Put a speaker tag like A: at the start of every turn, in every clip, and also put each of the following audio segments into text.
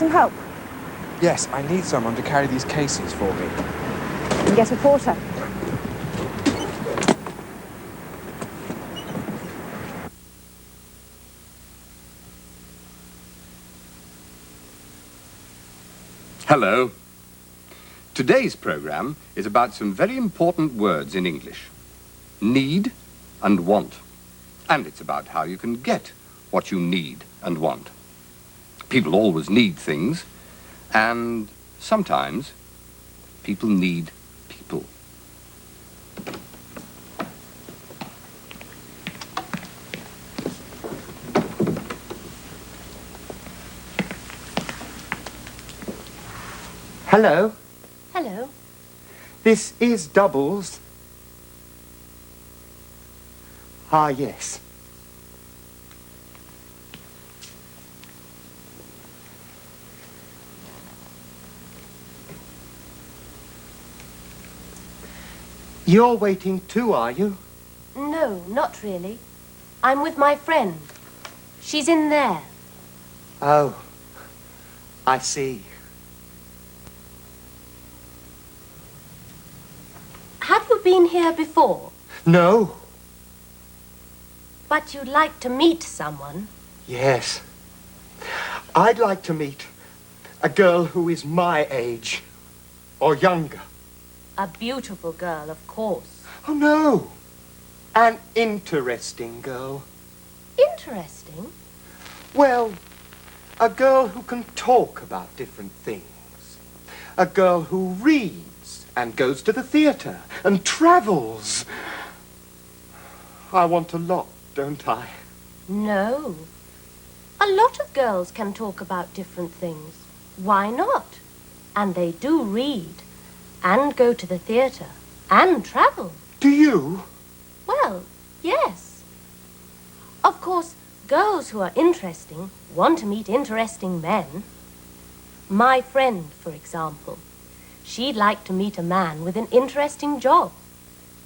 A: some help?
B: Yes, I need someone to carry these cases for me.
A: And get a porter.
C: Hello. Today's programme is about some very important words in English. Need and want. And it's about how you can get what you need and want. People always need things, and sometimes people need people.
D: Hello.
E: Hello.
D: This is Doubles. Ah, yes. You're waiting too, are you?
E: No, not really. I'm with my friend. She's in there.
D: Oh, I see.
E: Have you been here before?
D: No.
E: But you'd like to meet someone?
D: Yes. I'd like to meet a girl who is my age or younger.
E: A beautiful girl, of course.
D: Oh, no. An interesting girl.
E: Interesting?
D: Well, a girl who can talk about different things. A girl who reads and goes to the theatre and travels. I want a lot, don't I?
E: No. A lot of girls can talk about different things. Why not? And they do read, and go to the theatre, and travel.
D: Do you?
E: Well, yes. Of course, girls who are interesting want to meet interesting men. My friend, for example, she'd like to meet a man with an interesting job,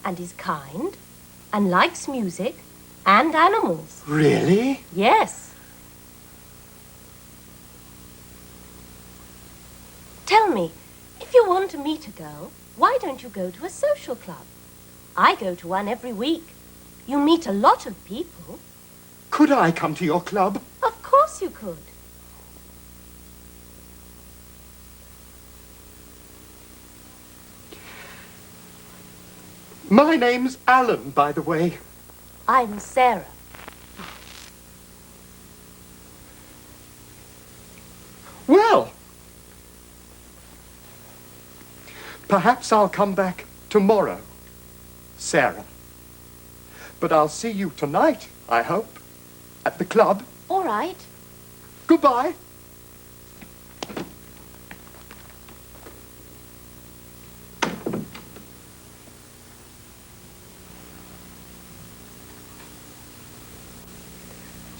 E: and is kind, and likes music, and animals.
D: Really?
E: Yes. Tell me, if you want to meet a girl, why don't you go to a social club? I go to one every week. You meet a lot of people.
D: Could I come to your club?
E: Of course you could.
D: My name's Alan, by the way.
E: I'm Sarah.
D: Well, perhaps I'll come back tomorrow, Sarah. But I'll see you tonight, I hope, at the club.
E: All right.
D: Goodbye.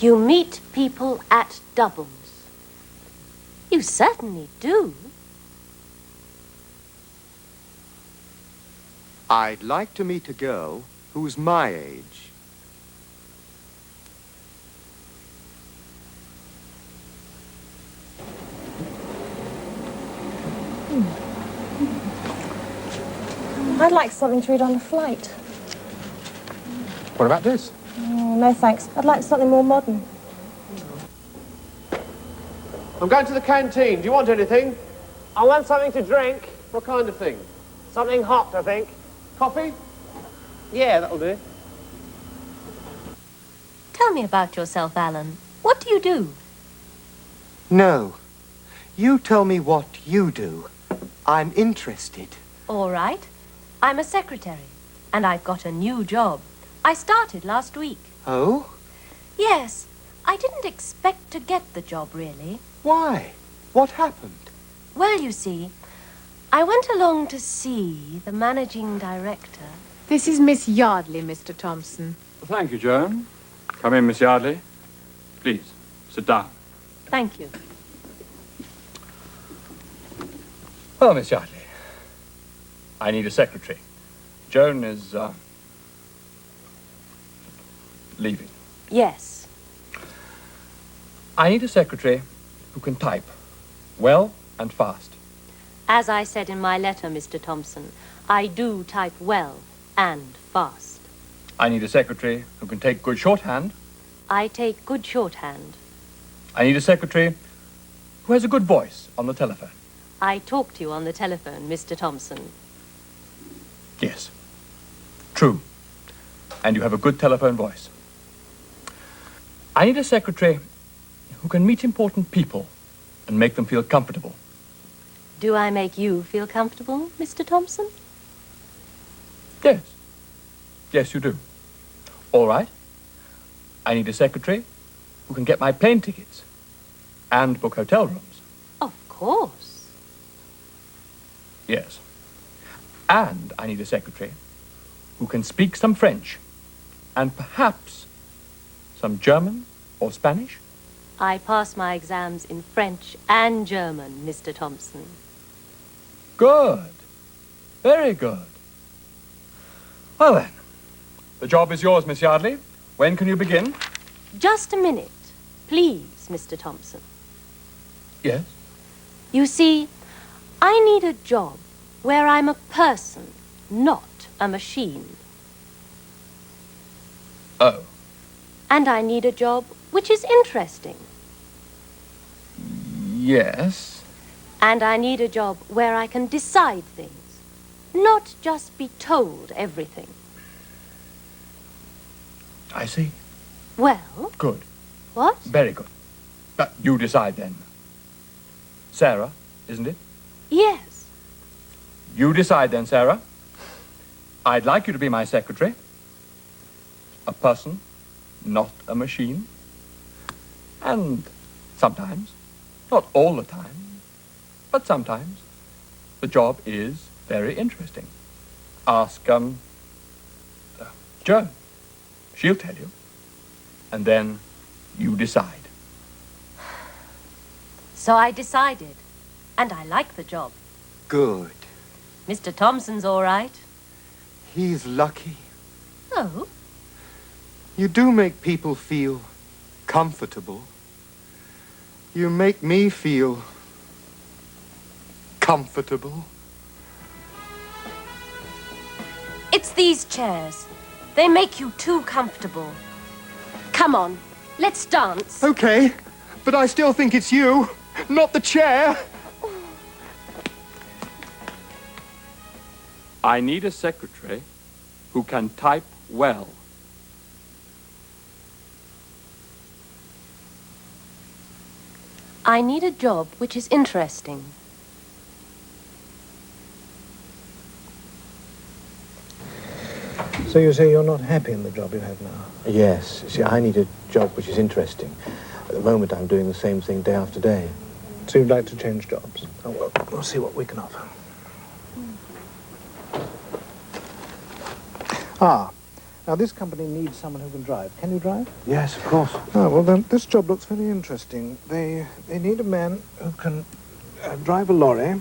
E: You meet people at doubles. You certainly do.
D: I'd like to meet a girl who's my age.
A: I'd like something to read on the flight.
B: What about this?
A: Oh, no thanks. I'd like something more modern.
F: I'm going to the canteen. Do you want anything? I want something to drink. What kind of thing? Something hot, I think. Coffee? Yeah, that'll do.
E: Tell me about yourself, Alan. What do you do?
D: No. You tell me what you do. I'm interested.
E: All right. I'm a secretary, and I've got a new job. I started last week.
D: Oh?
E: Yes. I didn't expect to get the job, really.
D: Why? What happened?
E: Well, you see, I went along to see the managing director.
G: This is Miss Yardley, Mr. Thompson.
H: Thank you, Joan. Come in, Miss Yardley. Please, sit down.
E: Thank you.
H: Well, Miss Yardley, I need a secretary. Joan is, leaving.
E: Yes.
H: I need a secretary who can type. well and fast.
E: As I said in my letter, Mr. Thompson, I do type well and fast.
H: I need a secretary who can take good shorthand.
E: I take good shorthand.
H: I need a secretary who has a good voice on the telephone.
E: I talk to you on the telephone, Mr. Thompson.
H: Yes. True. And you have a good telephone voice. I need a secretary who can meet important people and make them feel comfortable.
E: Do I make you feel comfortable, Mr. Thompson?
H: Yes. Yes, you do. All right. I need a secretary who can get my plane tickets and book hotel rooms.
E: Of course.
H: Yes. And I need a secretary who can speak some French and perhaps some German or Spanish.
E: I pass my exams in French and German, Mr. Thompson.
H: Good. Very good. Well then, the job is yours, Miss Yardley. When can you begin?
E: Just a minute, please, Mr. Thompson.
H: Yes.
E: You see, I need a job where I'm a person, not a machine.
H: Oh.
E: And I need a job which is interesting.
H: Yes.
E: And I need a job where I can decide things, not just be told everything.
H: I see.
E: Well,
H: Good.
E: what?
H: Very good. You decide then. Sarah, isn't it?
E: Yes.
H: You decide then, Sarah. I'd like you to be my secretary. A person, not a machine. And sometimes, not all the time, but sometimes, the job is very interesting. Ask, Jo. She'll tell you. And then you decide.
E: So I decided, and I like the job.
D: Good.
E: Mr. Thompson's all right.
D: He's lucky.
E: Oh,
D: You do make people feel comfortable. You make me feel comfortable.
E: it's these chairs. They make you too comfortable. Come on, let's dance.
D: Okay, but I still think it's you, not the chair.
H: I need a secretary who can type well.
E: I need a job which is interesting.
I: So you say you're not happy in the job you have now?
J: Yes. You see, I need a job which is interesting. At the moment, I'm doing the same thing day after day.
I: So you'd like to change jobs? Oh, well, we'll see what we can offer. Ah, now this company needs someone who can drive. Can you drive?
J: Yes, of course.
I: Oh, well then, this job looks very interesting. They need a man who can drive a lorry.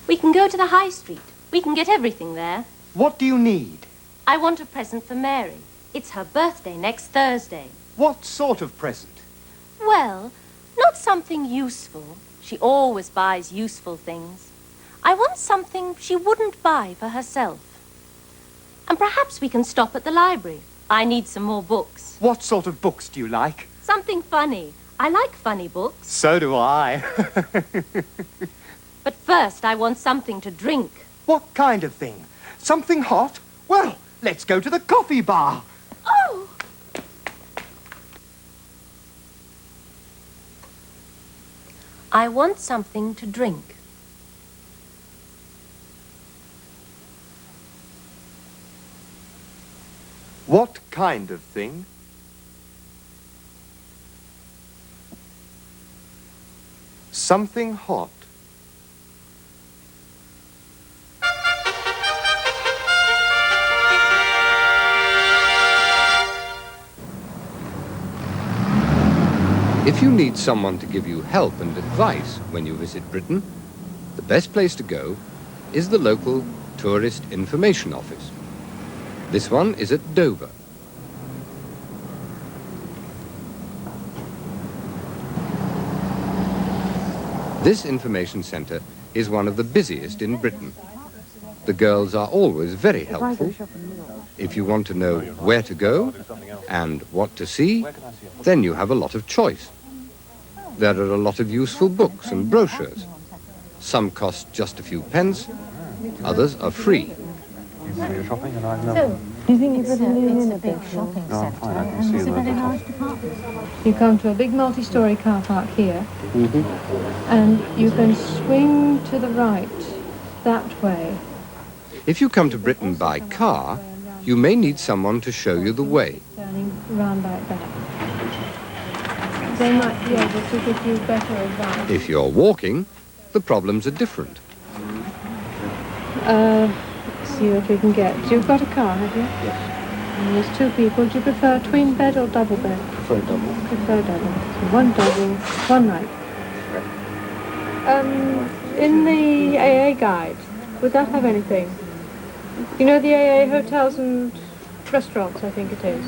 E: We can go to the high street. We can get everything there.
D: What do you need?
E: I want a present for Mary. It's her birthday next Thursday.
D: What sort of present?
E: Well, not something useful. She always buys useful things. I want something she wouldn't buy for herself. And perhaps we can stop at the library. I need some more books.
D: What sort of books do you like?
E: Something funny. I like funny books.
D: So do I.
E: But first, I want something to drink.
D: What kind of thing? Something hot? Well, let's go to the coffee bar.
E: Oh! I want something to drink.
D: What kind of thing? Something hot.
C: If you need someone to give you help and advice when you visit Britain, the best place to go is the local Tourist Information Office. This one is at Dover. This information centre is one of the busiest in Britain. The girls are always very helpful. If you want to know where to go and what to see, then you have a lot of choice. There are a lot of useful books and brochures. Some cost just a few pence, others are free.
A: So, do you think it's a big shopping centre and it's a very large department?
G: You come to a big multi-storey car park here, and you can swing to the right that way.
C: If you come to Britain by car, you may need someone to show you the way.
G: Turning round like that. They might be able to give you better advice.
C: If you're walking, the problems are different.
G: Let's see what we can get. You've got a car, have you?
J: Yes.
G: And there's two people. Do you prefer twin bed or double bed?
J: Prefer double.
G: Prefer double. So one double, one right. In the AA guide, would that have anything? You know the AA hotels and restaurants, I think it is.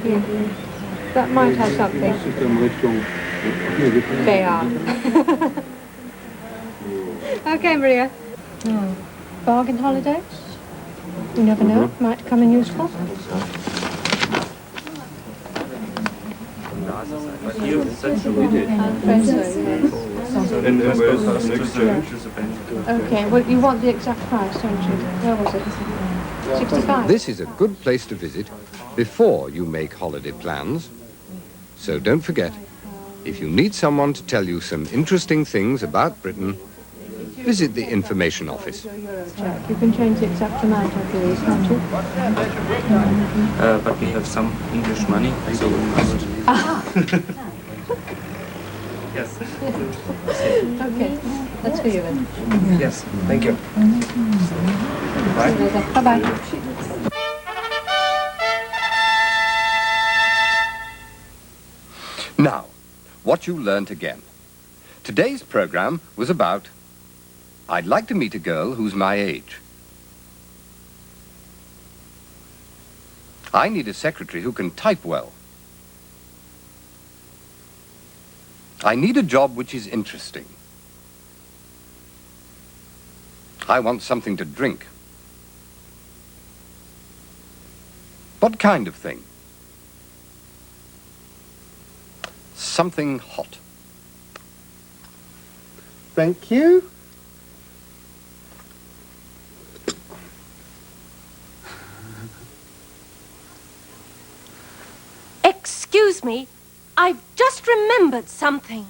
G: Yeah. That might have something. They are. Okay, Maria. Bargain holidays? You never know. Might come in useful. Okay, well, you want the exact price, don't you? Where was it? 65?
C: This is a good place to visit before you make holiday plans. So don't forget, if you need someone to tell you some interesting things about Britain, visit the information office.
G: You can change the exact amount of these, can't you?
B: But we have some English money, so we must... Yes.
G: Okay, that's for you then.
B: Yes, thank you.
G: Bye-bye.
C: Now, what you learnt again. Today's program was about I'd like to meet a girl who's my age. I need a secretary who can type well. I need a job which is interesting. I want something to drink. What kind of thing? Something hot.
D: Thank you.
E: Excuse me, I've just remembered something.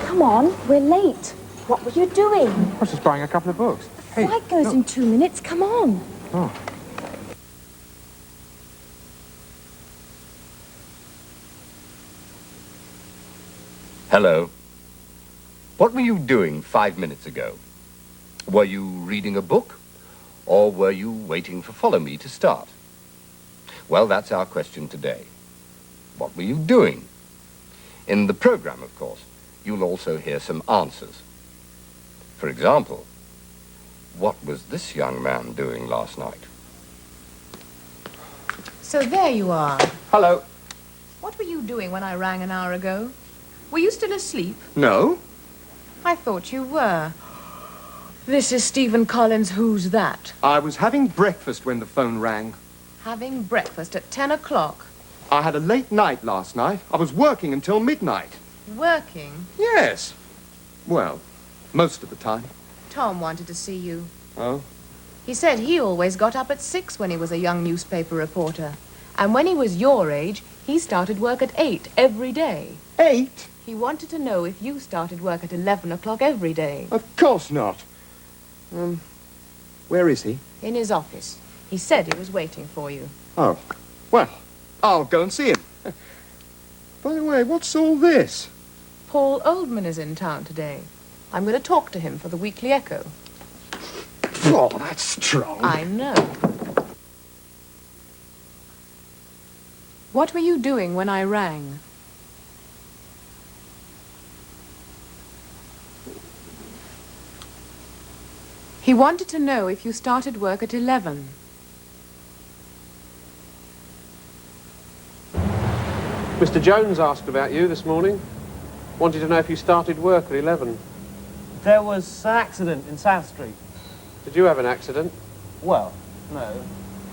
A: Come on, we're late. What were you doing?
B: I was just buying a couple of books.
A: The flight goes in 2 minutes. Come on.
B: Oh.
C: Hello. What were you doing 5 minutes ago? Were you reading a book? Or were you waiting for Follow Me to start? Well, that's our question today. What were you doing? In the program, of course, you'll also hear some answers. For example, what was this young man doing last night?
K: So there you are.
D: Hello.
K: What were you doing when I rang an hour ago? Were you still asleep?
D: No.
K: I thought you were. This is Stephen Collins' Who's That?
D: I was having breakfast when the phone rang.
K: Having breakfast at 10 o'clock.
D: I had a late night last night. I was working until midnight.
K: Working?
D: Yes. Well, most of the time.
K: Tom wanted to see you.
B: Oh?
K: He said he always got up at 6 when he was a young newspaper reporter. And when he was your age, he started work at 8 every day.
D: 8?
K: He wanted to know if you started work at 11 o'clock every day.
D: Of course not. Where is he?
K: In his office. He said he was waiting for you.
D: Oh, well, I'll go and see him. By the way, what's all this?
K: Paul Oldman is in town today. I'm going to talk to him for the Weekly Echo.
D: Oh, that's strong.
K: I know. What were you doing when I rang? He wanted to know if you started work at 11.
F: Mr. Jones asked about you this morning. Wanted to know if you started work at 11.
L: There was an accident in South Street.
F: Did you have an accident?
L: Well, no.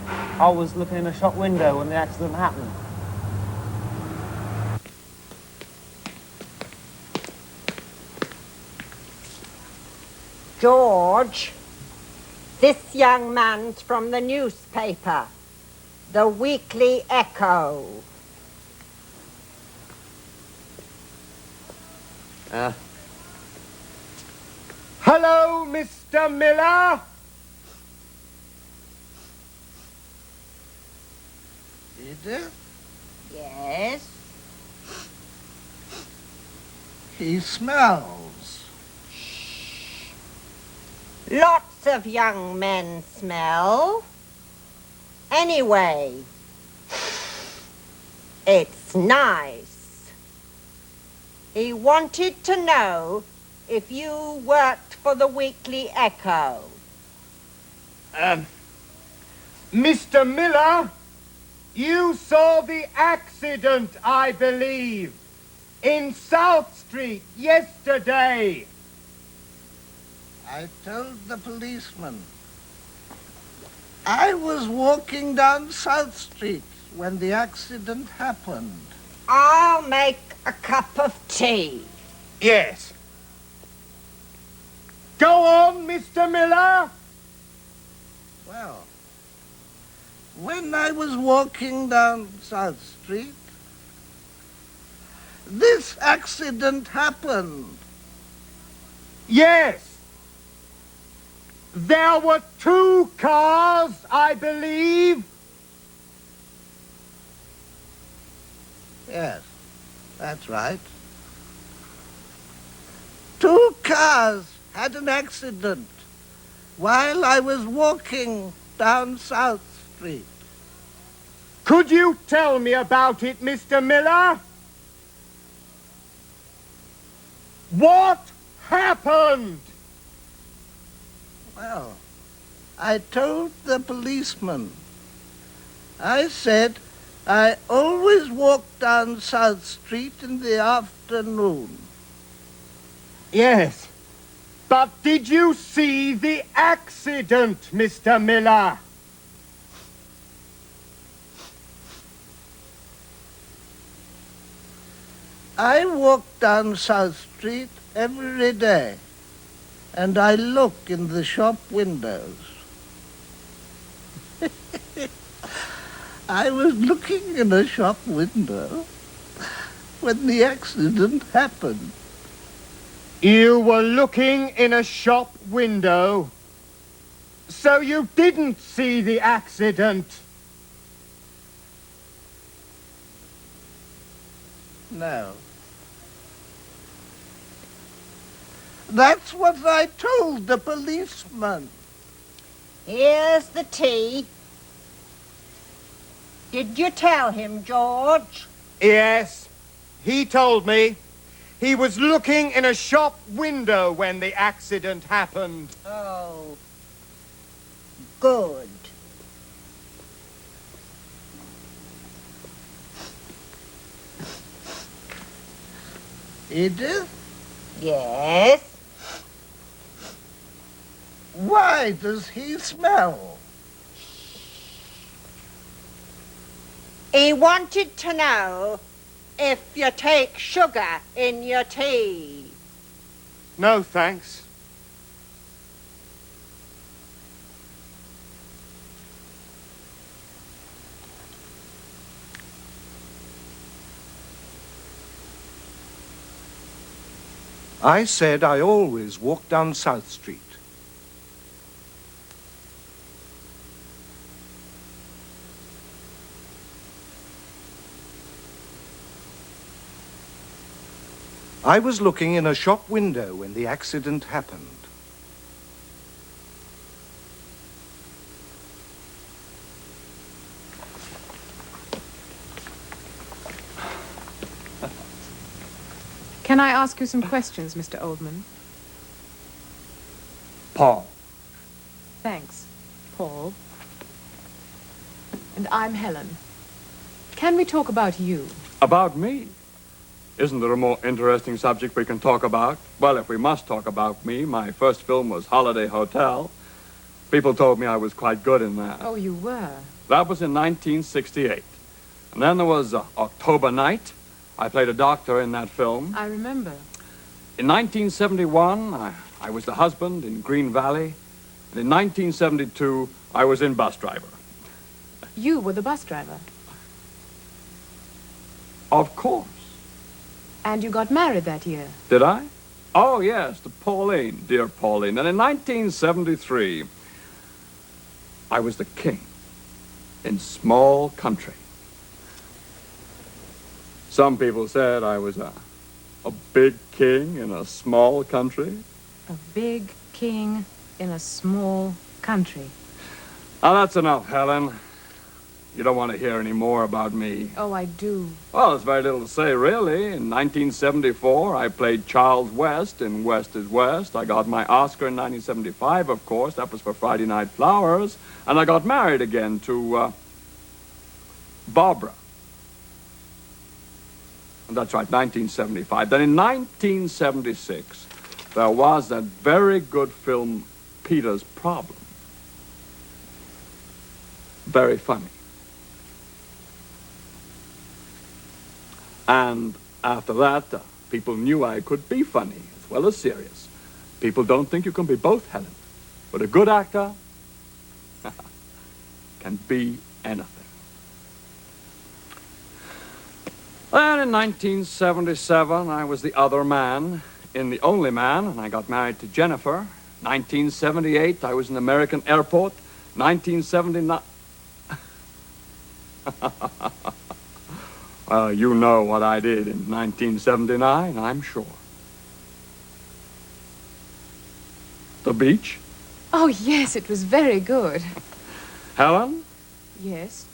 L: I was looking in a shop window when the accident happened.
M: George, this young man's from the newspaper, the Weekly Echo.
D: Hello, Mr. Miller?
N: Edith?
M: Yes?
N: He smells.
M: Lots of young men smell. Anyway, it's nice. He wanted to know if you worked for the Weekly Echo.
D: Mr. Miller, you saw the accident, I believe, in South Street yesterday.
N: I told the policeman. I was walking down South Street when the accident happened.
M: I'll make a cup of tea.
D: Yes. Go on, Mr. Miller.
N: Well, when I was walking down South Street, this accident happened.
D: Yes. There were 2 cars, I believe.
N: Yes, that's right. 2 cars had an accident while I was walking down South Street.
D: Could you tell me about it, Mr. Miller? What happened?
N: Well, I told the policeman. I said I always walk down South Street in the afternoon.
D: Yes. But did you see the accident, Mr. Miller?
N: I walk down South Street every day, and I look in the shop windows. I was looking in a shop window when the accident happened.
D: You were looking in a shop window, so you didn't see the accident?
N: No. That's what I told the policeman.
M: Here's the tea. Did you tell him, George?
D: Yes, he told me. He was looking in a shop window when the accident happened.
M: Oh, good.
N: Edith?
M: Yes?
N: Why does he smell?
M: He wanted to know if you take sugar in your tea.
D: No, thanks.
I: I said I always walked down South Street. I was looking in a shop window when the accident happened.
K: Can I ask you some questions, Mr. Oldman?
H: Paul.
K: Thanks, Paul. And I'm Helen. Can we talk about you?
H: About me? Isn't there a more interesting subject we can talk about? Well, if we must talk about me, my first film was Holiday Hotel. People told me I was quite good in that.
K: Oh, you were?
H: That was in 1968. And then there was October Night. I played a doctor in that film.
K: I remember.
H: In 1971, I was the husband in Green Valley. And in 1972, I was in Bus Driver.
K: You were the bus driver?
H: Of course.
K: And you got married that year?
H: Did I? Oh, yes, to Pauline, dear Pauline. And in 1973, I was the king in Small Country. Some people said I was a big king in a small country.
K: A big king in a small country.
H: Now, that's enough, Helen. You don't want to hear any more about me.
K: Oh, I do.
H: Well, there's very little to say, really. In 1974, I played Charles West in West is West. I got my Oscar in 1975, of course. That was for Friday Night Flowers. And I got married again to Barbara. And that's right, 1975. Then in 1976, there was that very good film, Peter's Problem. Very funny. And after that, people knew I could be funny as well as serious. People don't think you can be both, Helen. But a good actor can be anything. Then in 1977, I was the other man in The Only Man, and I got married to Jennifer. 1978, I was in American Airport. 1979... Well, you know what I did in 1979, I'm sure. The beach?
K: Oh, yes, it was very good.
H: Helen?
K: Yes?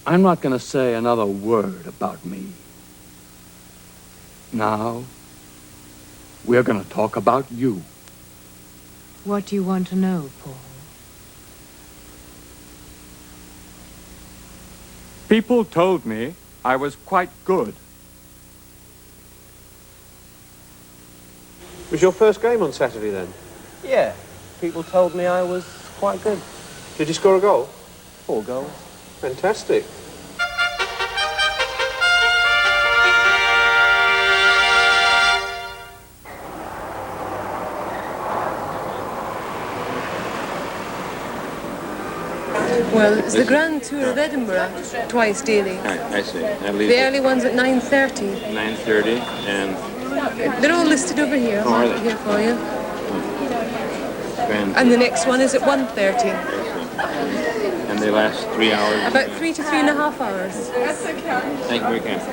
H: I'm not going to say another word about me. Now, we're going to talk about you.
K: What do you want to know, Paul?
H: People told me I was quite good.
F: Was your first game on Saturday then?
L: Yeah. People told me I was quite good.
F: Did you score a goal?
L: 4 goals.
F: Fantastic.
O: Well, it's the grand tour of Edinburgh, twice daily.
P: I see. I leave
O: The early one's at 9:30.
P: 9:30 and...
O: They're all listed over here.
P: Oh, are they?
O: Here for you.
P: Grand.
O: And the next one is at 1:30.
P: And they last 3 hours.
O: About 3 to 3.5 hours.
P: Thank you very kindly.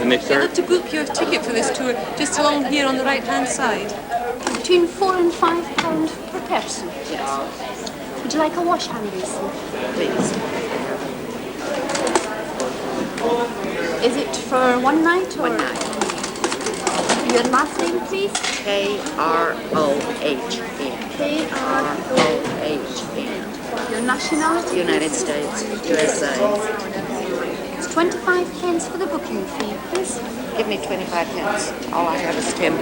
P: And they
O: You'll
P: start...
O: have to book your ticket for this tour just along here on the right-hand side.
Q: Between £4 and £5 per person. Yes. Would you like a wash hand basin? Please. Is it for one night or? One night. Your last name, please?
R: K-R-O-H-N.
Q: K-R-O-H-N. Your nationality?
R: United States, USA.
Q: It's 25 pence for the booking fee, please.
R: Give me 25 pence. All I have is £10.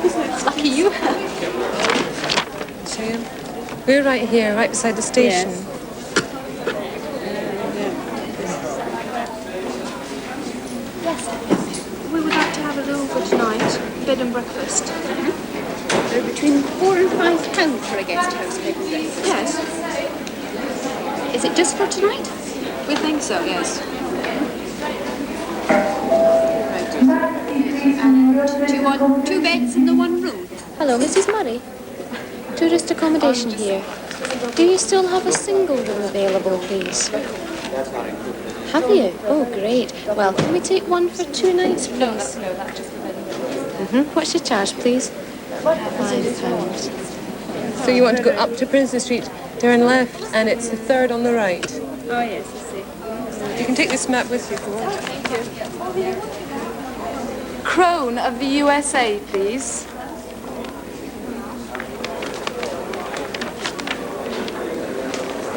Q: It's lucky you have.
O: So we're right here, right beside the station.
Q: Yes. Yes, we would like to have it over tonight, bed and breakfast. They're between £4 and £5 for a guest house bed and breakfast. Yes. Is it just for tonight? We think so, yes. Do you want 2 beds in the 1 room?
S: Hello, Mrs. Murray. Tourist accommodation here. Do you still have a single room available, please? Have you? Oh, great. Well, can we take one for 2 nights, please? What's your charge, please? £5.
O: So you want to go up to Princes Street, turn left, and it's the 3rd on the right.
Q: Oh, yes, I see.
O: You can take this map with you if you want.
T: Crone of the USA, please.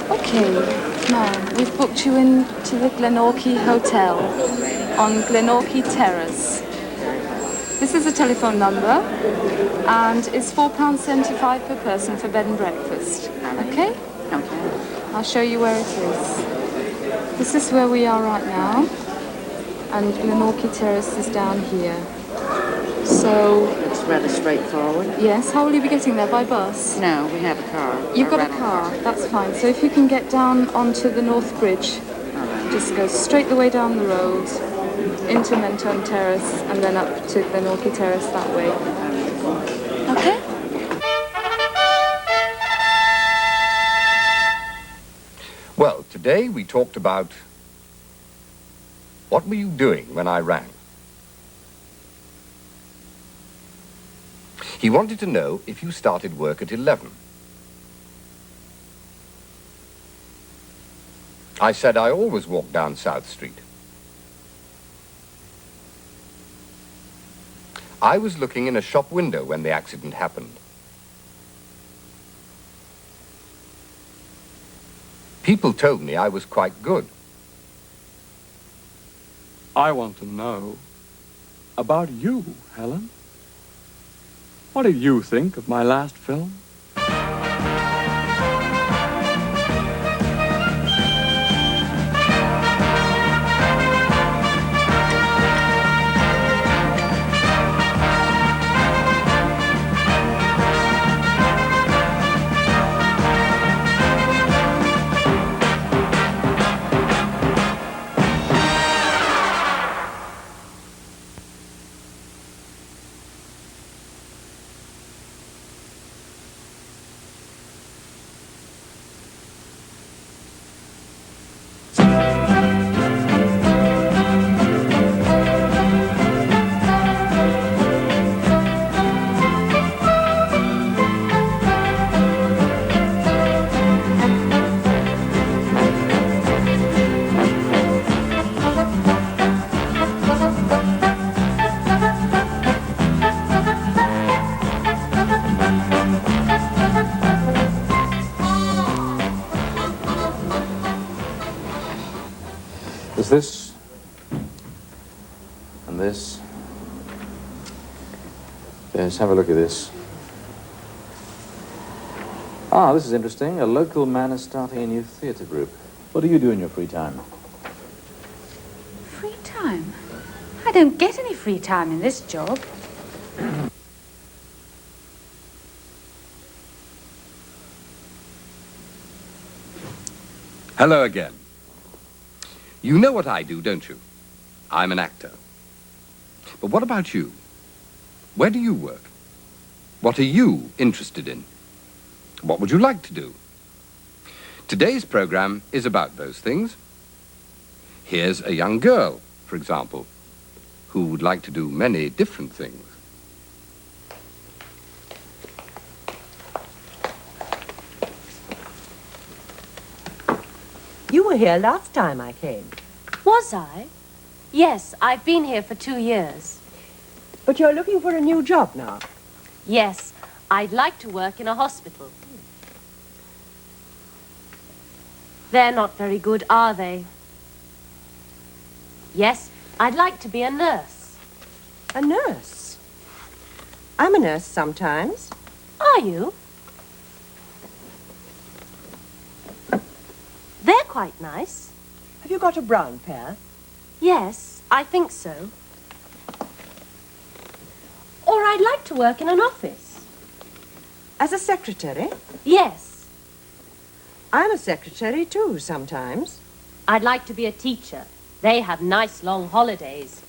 T: Okay, now we've booked you into the Glenorchy Hotel on Glenorchy Terrace. This is a telephone number, and it's £4.75 per person for bed and breakfast. Okay? Okay. I'll show you where it is. This is where we are right now, and Glenorchy Terrace is down here. So...
R: It's rather straightforward.
T: Yes, how will you be getting there? By bus?
R: No, we have a car.
T: You've got a car, that's fine. So if you can get down onto the North Bridge, just go straight the way down the road, into Mentone Terrace, and then up to Glenorchy Terrace that way. Okay?
C: Well, today we talked about what were you doing when I rang? He wanted to know if you started work at 11. I said I always walk down South Street. I was looking in a shop window when the accident happened. People told me I was quite good.
H: I want to know about you, Helen. What did you think of my last film?
A: This and this. Yes, have a look at this. Ah, this is interesting. A local man is starting a new theatre group. What do you do in your free time?
U: Free time? I don't get any free time in this job.
C: Hello again. You know what I do, don't you? I'm an actor. But what about you? Where do you work? What are you interested in? What would you like to do? Today's program is about those things. Here's a young girl, for example, who would like to do many different things.
M: You were here last time I came.
E: Was I? Yes, I've been here for 2 years.
M: But you're looking for a new job now.
E: Yes, I'd like to work in a hospital. They're not very good, are they? Yes, I'd like to be a nurse.
M: A nurse? I'm a nurse sometimes.
E: Are you? They're quite nice.
M: Have you got a brown pair?
E: Yes, I think so. Or I'd like to work in an office.
M: As a secretary?
E: Yes.
M: I'm a secretary too, sometimes.
E: I'd like to be a teacher. They have nice long holidays.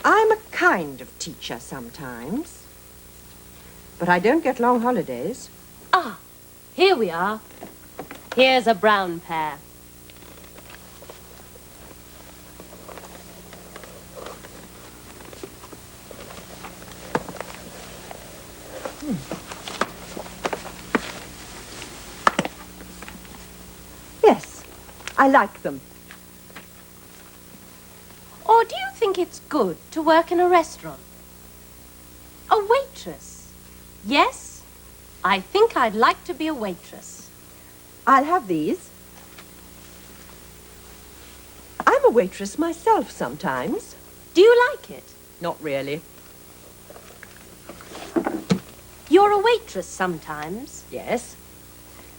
M: I'm a kind of teacher sometimes. But I don't get long holidays.
E: Ah, here we are. Here's a brown pair.
M: Yes, I like them.
E: Or do you think it's good to work in a restaurant? A waitress? Yes, I think I'd like to be a waitress.
M: I'll have these. I'm a waitress myself sometimes.
E: Do you like it?
M: Not really.
E: You're a waitress sometimes?
M: Yes.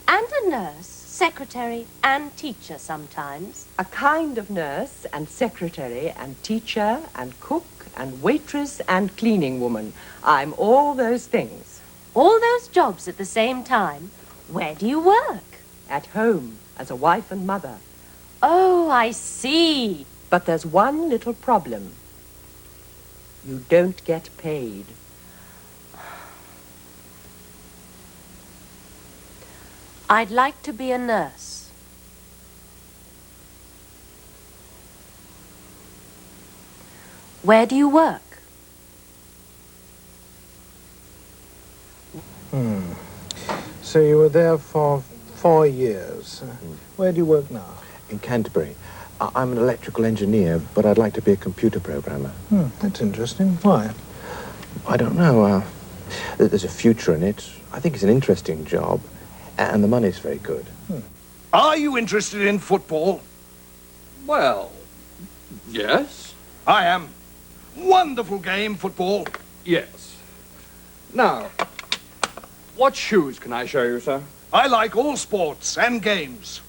E: And a nurse, secretary, and teacher sometimes?
M: A kind of nurse and secretary and teacher and cook and waitress and cleaning woman. I'm all those things.
E: All those jobs at the same time? Where do you work?
M: At home, as a wife and mother.
E: Oh, I see.
M: But there's one little problem. You don't get paid.
E: I'd like to be a nurse. Where do you work?
I: So you were there for 4 years. Where do you work now?
J: In Canterbury. I'm an electrical engineer, but I'd like to be a computer programmer.
I: That's interesting. Why?
J: I don't know. There's a future in it. I think it's an interesting job, and the money's very good.
V: Are you interested in football?
H: Well, yes.
V: I am. Wonderful game, football.
H: Yes. Now, what shoes can I show you, sir?
V: I like all sports and games.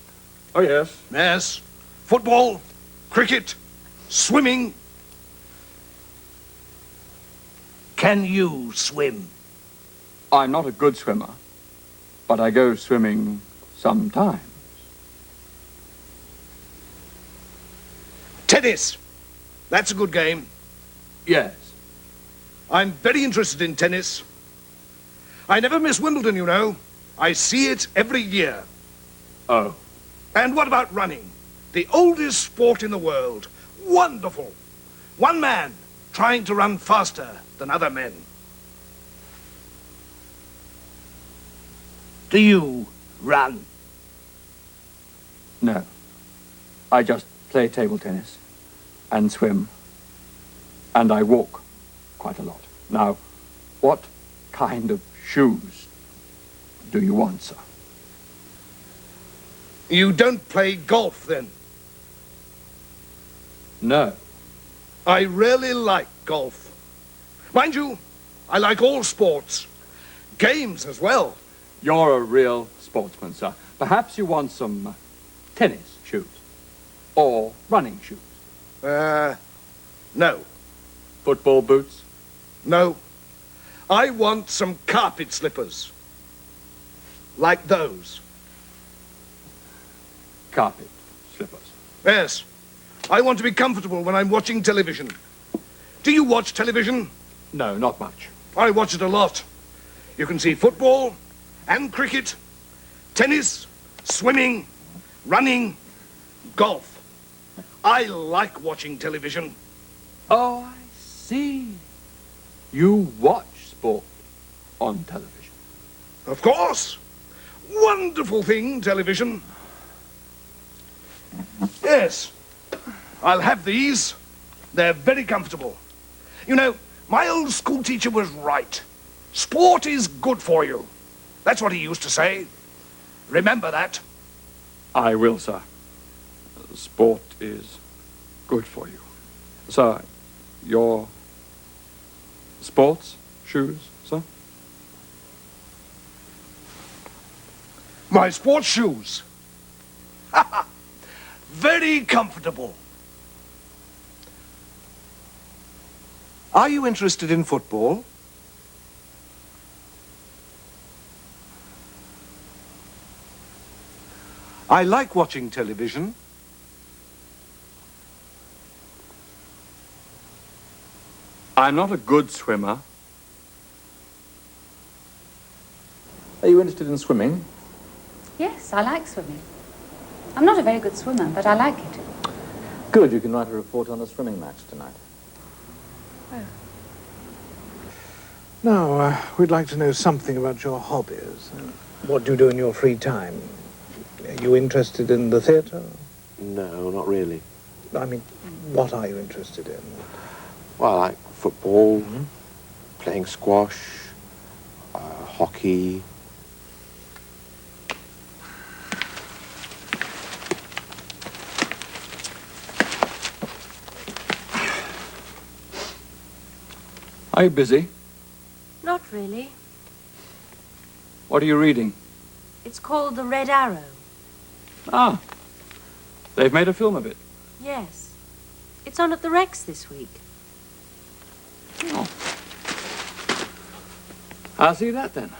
H: Oh, yes.
V: Yes. Football, cricket, swimming. Can you swim?
H: I'm not a good swimmer, but I go swimming sometimes.
V: Tennis. That's a good game.
H: Yes.
V: I'm very interested in tennis. I never miss Wimbledon, you know. I see it every year.
H: Oh.
V: And what about running? The oldest sport in the world. Wonderful. One man trying to run faster than other men. Do you run?
H: No. I just play table tennis and swim. And I walk quite a lot. Now, what kind of shoes do you want, sir?
V: You don't play golf, then?
H: No.
V: I really like golf. Mind you, I like all sports. Games as well.
H: You're a real sportsman, sir. Perhaps you want some tennis shoes or running shoes.
V: No.
H: Football boots?
V: No. I want some carpet slippers. Like those.
H: Carpet slippers?
V: Yes. I want to be comfortable when I'm watching television. Do you watch television?
H: No, not much.
V: I watch it a lot. You can see football and cricket, tennis, swimming, running, golf. I like watching television.
H: Oh, I see. You watch sport on television.
V: Of course. Wonderful thing, television. Yes. I'll have these. They're very comfortable. You know, my old school teacher was right. Sport is good for you. That's what he used to say. Remember that.
H: I will, sir. Sport is good for you. Sir, your sports shoes, sir?
V: My sports shoes. Very comfortable. Are you interested in football? I like watching television.
H: I'm not a good swimmer.
B: Are you interested in swimming?
U: Yes, I like swimming. I'm not a very good swimmer, but I like it.
B: Good, you can write a report on a swimming match tonight.
U: Oh.
I: Now, we'd like to know something about your hobbies. What do you do in your free time? Are you interested in the theatre?
J: No, not really.
I: I mean, what are you interested in?
J: Well, I like football, playing squash, hockey.
H: Are you busy?
E: Not really.
H: What are you reading?
E: It's called The Red Arrow.
H: Ah, they've made a film of it.
E: Yes. It's on at the Rex this week.
H: Oh. I'll see that then.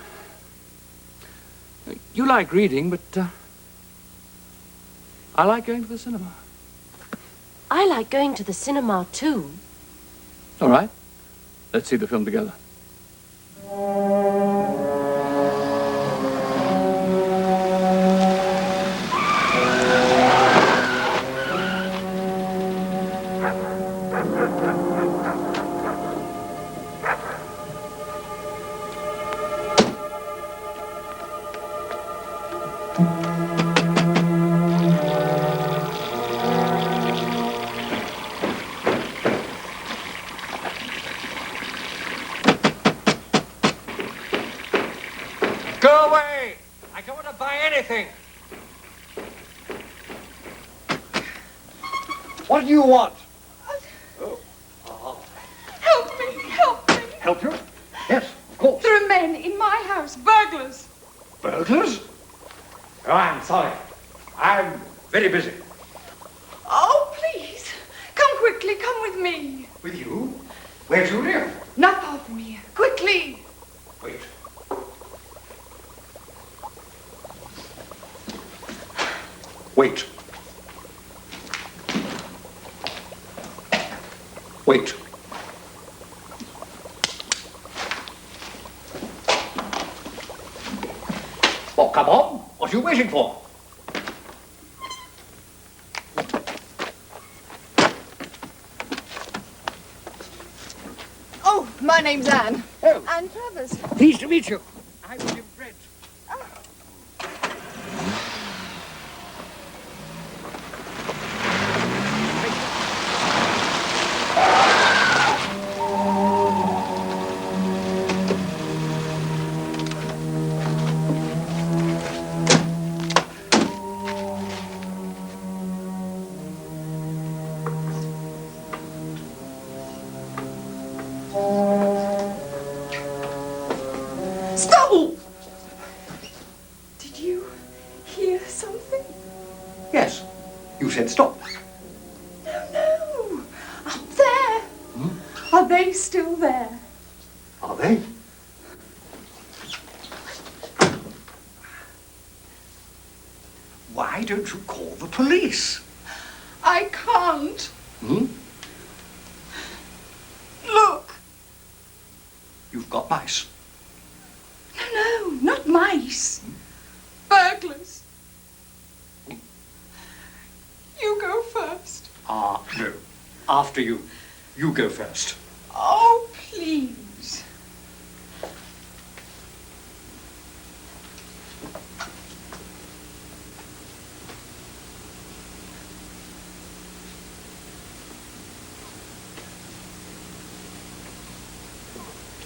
H: You like reading, but I like going to the cinema.
E: I like going to the cinema too.
H: All right. Let's see the film together.
F: Go away! I don't want to buy anything. What do you want?
G: Help me, help me.
F: Help you? Yes, of course.
G: There are men in my house, burglars.
F: Burglars? Oh, I'm sorry. I'm very busy.
G: Oh, please. Come quickly, come with me.
F: With you? Where do you live?
G: Not far from here. Quickly.
F: Wait. Wait. Wait. Oh, come on. What are you waiting for?
G: Oh, my name's Anne.
F: Oh.
G: Anne Travers.
F: Pleased to meet you. I'm William Brent.
G: Stop! Did you hear something?
F: Yes. You said stop.
G: No. Up there. Are they still there?
F: Are they? Why don't you call the police?
G: I can't.
F: Hmm?
G: Look.
F: You've got mice.
G: No, not mice. Burglars. You go first.
F: No. After you. You go first.
G: Oh, please.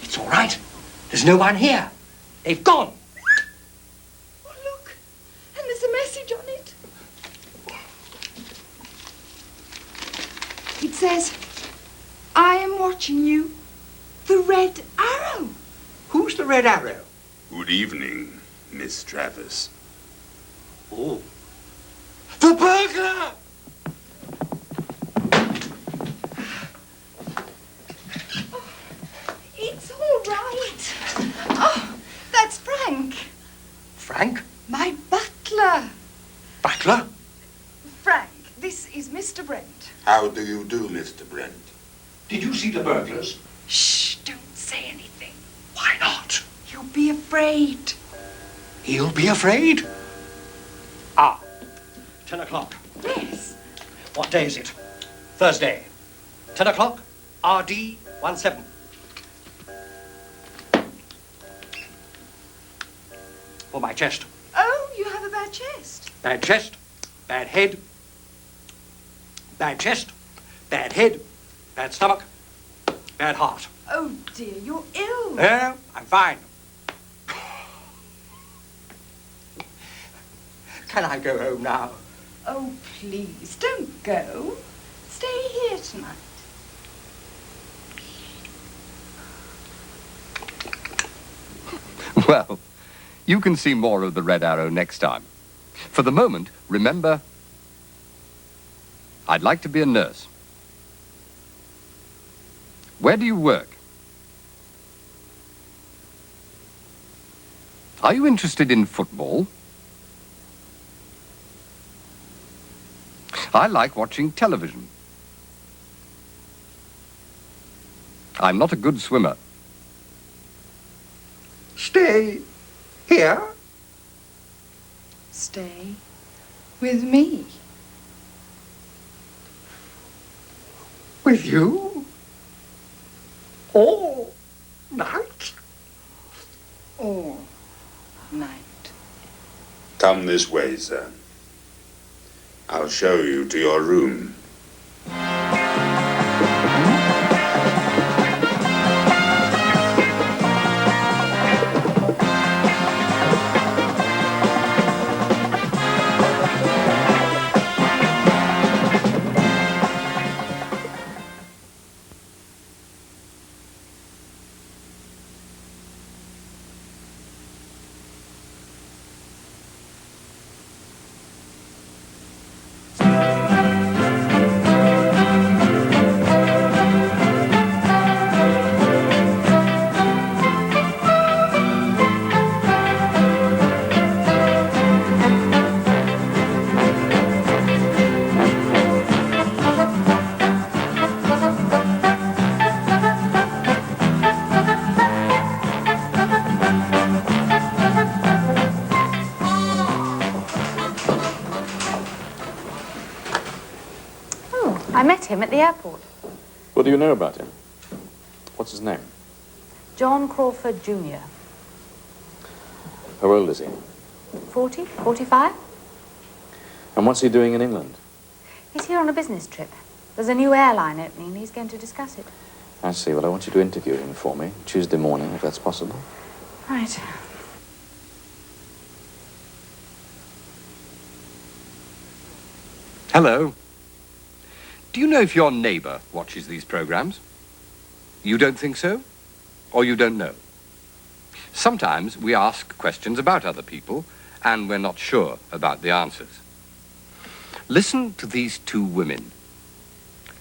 F: It's all right. There's no one here. They've gone.
G: Oh, look. And there's a message on it. It says, I am watching you. The Red Arrow.
F: Who's the Red Arrow?
W: Good evening, Miss Travers.
F: Oh. The burglar!
G: It's all right. Oh, that's Frank.
F: Frank?
G: My butler.
F: Butler?
G: Frank, this is Mr. Brent.
W: How do you do, Mr. Brent?
F: Did you see the burglars?
G: afraid.
D: He'll be afraid? Ah, 10 o'clock.
G: Yes.
D: What day is it? Thursday. 10 o'clock, RD 17. For my chest.
G: Oh, you have a bad chest.
D: Bad chest, bad head, bad chest, bad head, bad stomach, bad heart.
G: Oh, dear, you're ill.
D: No, I'm fine. Can I go home now?
G: Oh, please, don't go. Stay here tonight.
C: Well, you can see more of the Red Arrow next time. For the moment, remember, I'd like to be a nurse. Where do you work? Are you interested in football? I like watching television. I'm not a good swimmer.
D: Stay here?
G: Stay with me.
D: With you? All night?
G: All night.
W: Come this way, sir. I'll show you to your room.
U: I met him at the airport.
B: What do you know about him? What's his name?
U: John Crawford Jr.
B: How old is he?
U: 40, 45?
B: And what's he doing in England?
U: He's here on a business trip. There's a new airline opening and he's going to discuss it.
B: I see. Well, I want you to interview him for me Tuesday morning, if that's possible.
U: Right.
C: Hello. Do you know if your neighbour watches these programs? You don't think so? Or you don't know? Sometimes we ask questions about other people and we're not sure about the answers. Listen to these two women.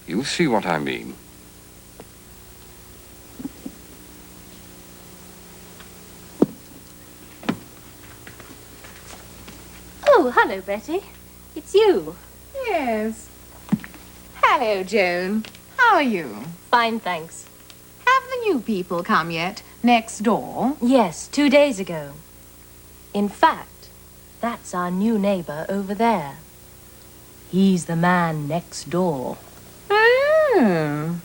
C: You'll see what I mean.
E: Oh, hello, Betty. It's you.
K: Yes. Hello, Joan. How are you?
E: Fine, thanks.
K: Have the new people come yet? Next door?
E: Yes, 2 days ago. In fact, that's our new neighbour over there. He's the man next door.
K: Oh.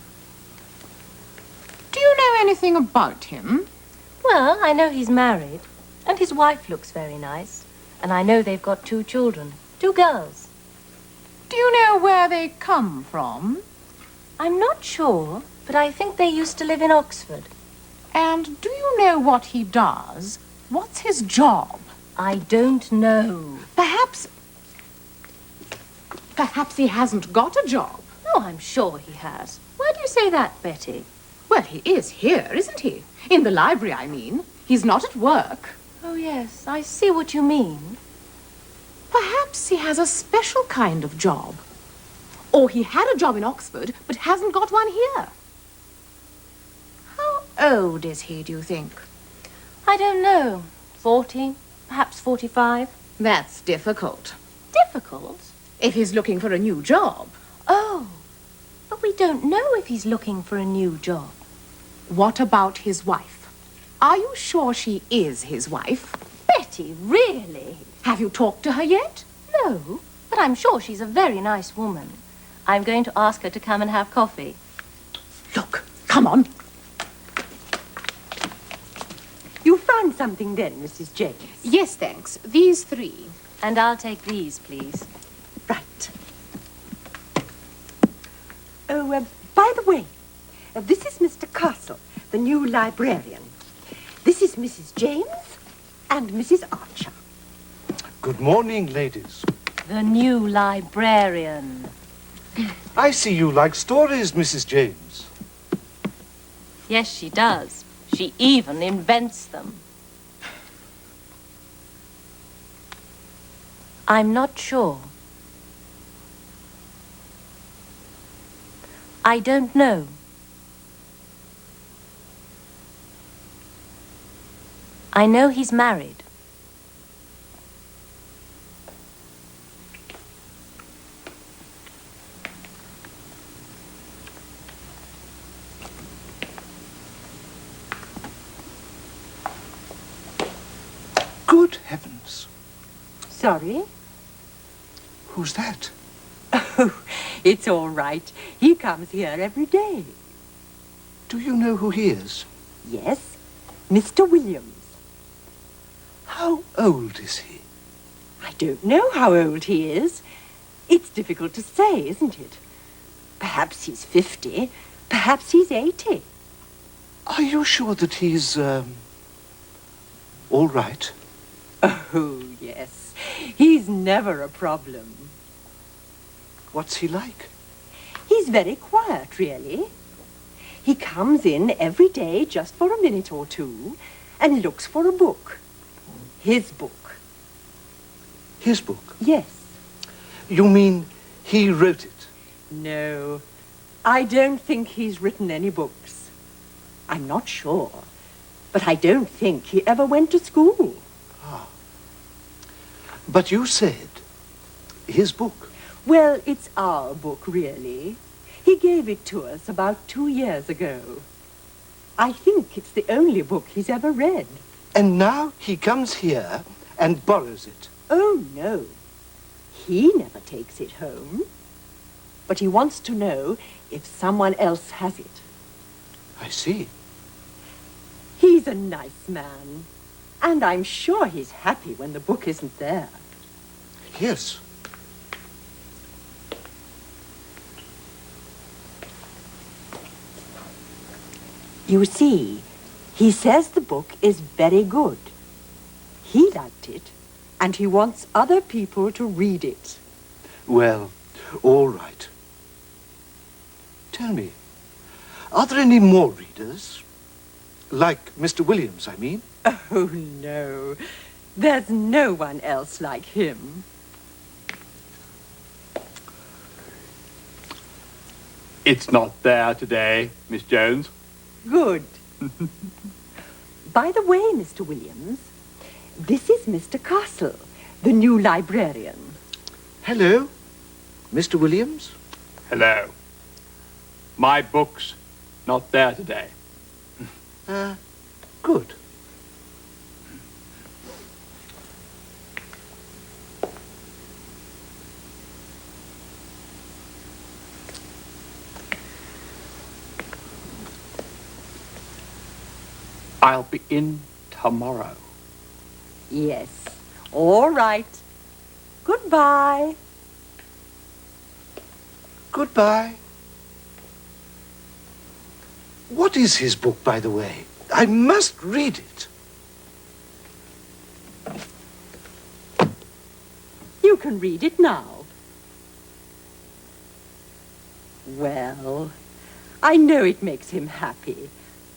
K: Do you know anything about him?
E: Well, I know he's married, and his wife looks very nice. And I know they've got 2 children, 2 girls.
K: Do you know where they come from?
E: I'm not sure, but I think they used to live in Oxford.
K: And do you know what he does? What's his job?
E: I don't know.
K: Perhaps he hasn't got a job.
E: Oh, I'm sure he has. Why do you say that, Betty?
K: Well, he is here, isn't he? In the library, I mean. He's not at work.
E: Oh, yes, I see what you mean.
K: Perhaps he has a special kind of job. Or he had a job in Oxford, but hasn't got one here. How old is he, do you think?
E: I don't know. 40, perhaps 45.
K: That's difficult.
E: Difficult?
K: If he's looking for a new job.
E: Oh, but we don't know if he's looking for a new job.
K: What about his wife? Are you sure she is his wife?
E: Betty, really?
K: Have you talked to her yet?
E: No, but I'm sure she's a very nice woman. I'm going to ask her to come and have coffee.
K: Look, come on.
L: You found something then, Mrs. James?
K: Yes, thanks. These 3.
E: And I'll take these, please.
L: Right. Oh, by the way, this is Mr. Castle, the new librarian. This is Mrs. James and Mrs. Archer.
N: Good morning, ladies.
E: The new librarian.
N: I see you like stories, Mrs. James.
E: Yes, she does. She even invents them. I'm not sure. I don't know. I know he's married.
N: Good heavens.
L: Sorry?
N: Who's that?
L: Oh, it's all right. He comes here every day.
N: Do you know who he is?
L: Yes, Mr. Williams.
N: How old is he?
L: I don't know how old he is. It's difficult to say, isn't it? Perhaps he's 50. Perhaps he's 80.
N: Are you sure that he's, all right?
L: Oh, yes. He's never a problem.
N: What's he like?
L: He's very quiet, really. He comes in every day just for a minute or two and looks for a book. His book.
N: His book?
L: Yes.
N: You mean he wrote it?
L: No, I don't think he's written any books. I'm not sure, but I don't think he ever went to school.
N: But you said his book.
L: Well, it's our book, really. He gave it to us about 2 years ago. I think it's the only book he's ever read.
N: And now he comes here and borrows it.
L: Oh, no. He never takes it home. But he wants to know if someone else has it.
N: I see.
L: He's a nice man. And I'm sure he's happy when the book isn't there.
N: Yes.
L: You see, he says the book is very good. He liked it, and he wants other people to read it.
N: Well, all right. Tell me, are there any more readers? Like Mr. Williams, I mean?
L: Oh, no. There's no one else like him.
H: It's not there today, Miss Jones.
L: Good. By the way, Mr. Williams, this is Mr. Castle, the new librarian.
N: Hello, Mr. Williams.
H: Hello. My book's not there today.
N: Good.
H: I'll be in tomorrow.
L: Yes. All right. Goodbye.
N: Goodbye. What is his book, by the way? I must read it.
L: You can read it now. Well, I know it makes him happy,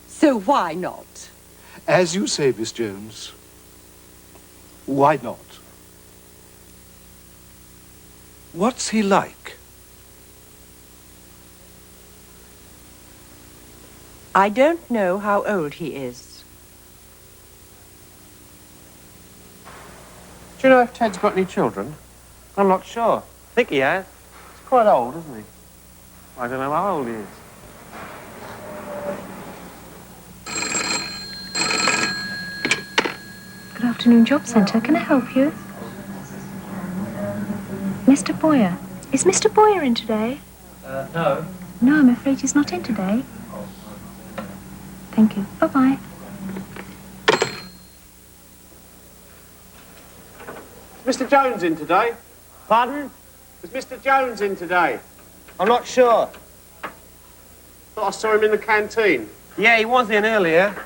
L: so why not?
N: As you say, Miss Jones. Why not? What's he like?
L: I don't know how old he is.
F: Do you know if Ted's got any children? I'm not sure. I think he has. He's quite old, isn't he? I don't know how old he is.
P: afternoon job centre. Can I help you? Mr. Boyer. Is Mr. Boyer in today?
D: No.
P: No, I'm afraid he's not in today. Thank you. Bye-bye.
F: Mr. Jones in today? Pardon? Is Mr. Jones in today? I'm not sure. Thought I saw him in the canteen. Yeah, he was in earlier.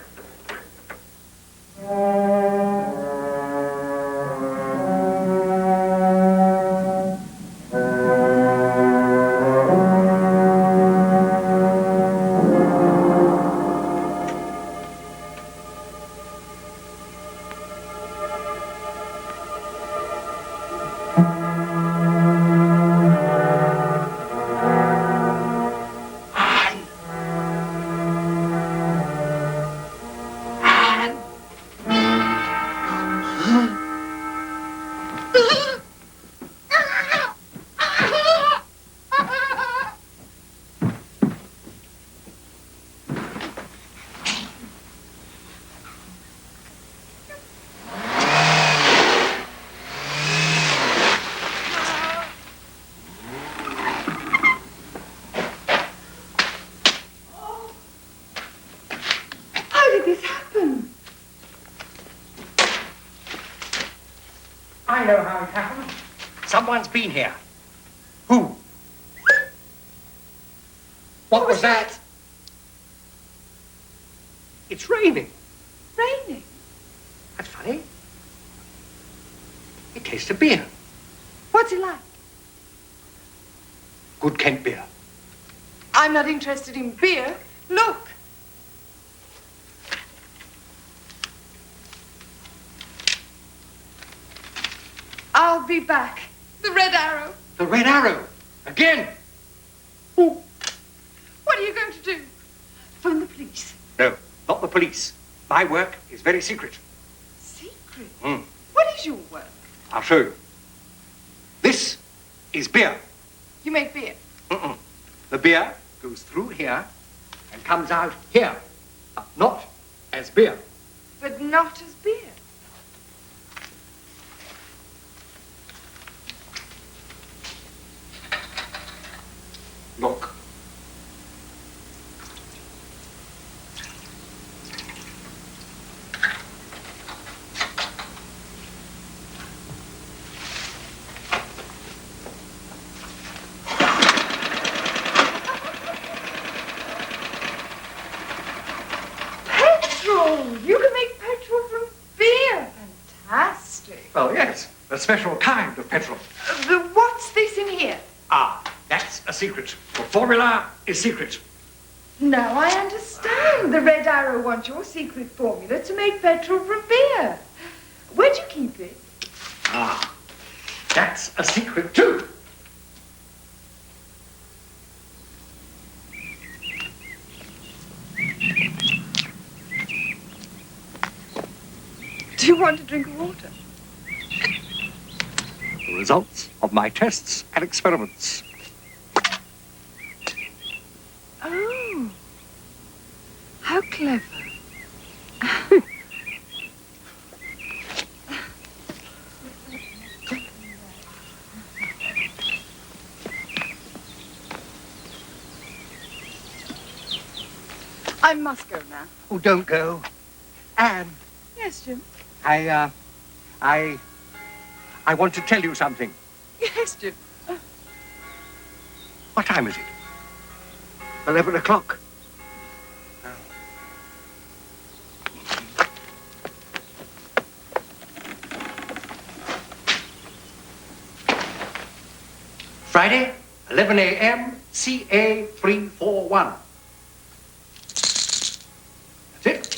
G: How did this happen?
D: I know how it happened. Someone's been here. Who? What was that? It's raining.
G: Raining?
D: That's funny. It tastes of beer.
G: What's it like?
D: Good Kent beer.
G: I'm not interested in beer. Look. I'll be back. The Red Arrow.
D: The Red Arrow. Again.
G: What are you going to do? Phone the police.
D: No, not the police. My work is very secret.
G: Secret?
D: Hmm.
G: What is your work?
D: I'll show you. This is beer.
G: You make beer.
D: Mm-mm. The beer goes through here and comes out here. Not as beer.
G: But not as beer.
D: Look.
G: Petrol! You can make petrol from beer. Fantastic.
D: Well, yes, a special kind of petrol.
G: What's this in here?
D: Ah, that's a secret. The formula is secret.
G: Now I understand. The Red Arrow wants your secret formula to make petrol from beer. Where'd you keep it?
D: Ah, that's a secret too.
G: Do you want a drink of water?
D: The results of my tests and experiments.
G: Oh. How clever. I must go now.
D: Oh, don't go. Anne,
G: Yes, Jim.
D: I want to tell you something.
G: Yes, Jim.
D: What time is it? 11 o'clock. Friday, 11 a.m., CA 341. That's it.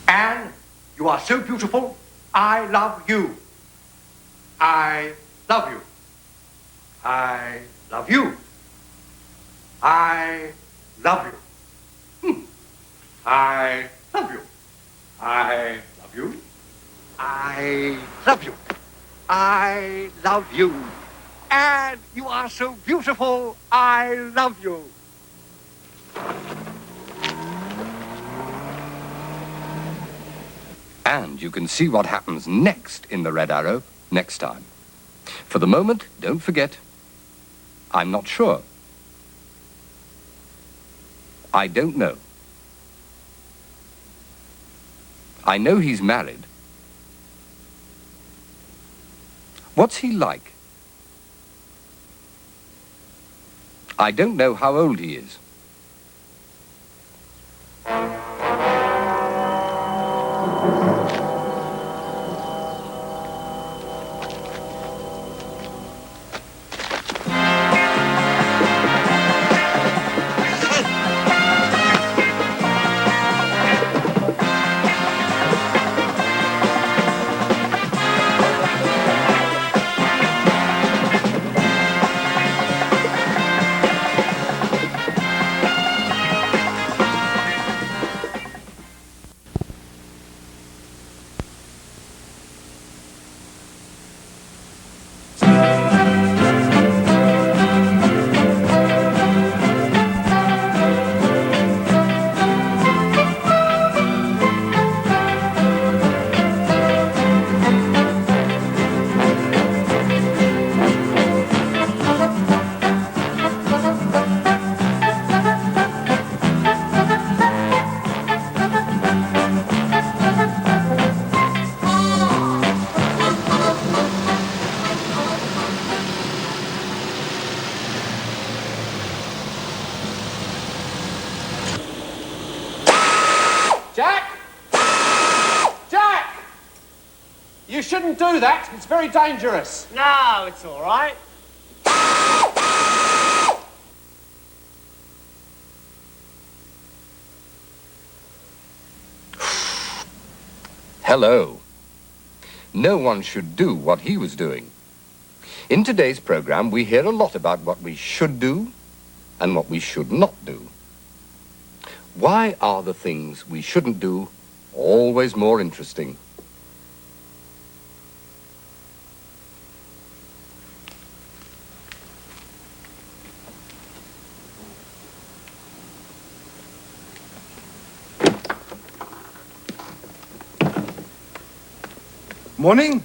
D: Anne, you are so beautiful. I love you. I love you. I love you. I love you. I love you. I love you. I love you. I love you. And you are so beautiful. I love you.
C: And you can see what happens next in the Red Arrow next time. For the moment, don't forget, I'm not sure. I don't know. I know he's married. What's he like? I don't know how old he is.
F: Jack! Jack! You shouldn't do that. It's very dangerous. No, it's all right.
C: Hello. No one should do what he was doing. In today's program, we hear a lot about what we should do and what we should not do. Why are the things we shouldn't do always more interesting?
V: Morning.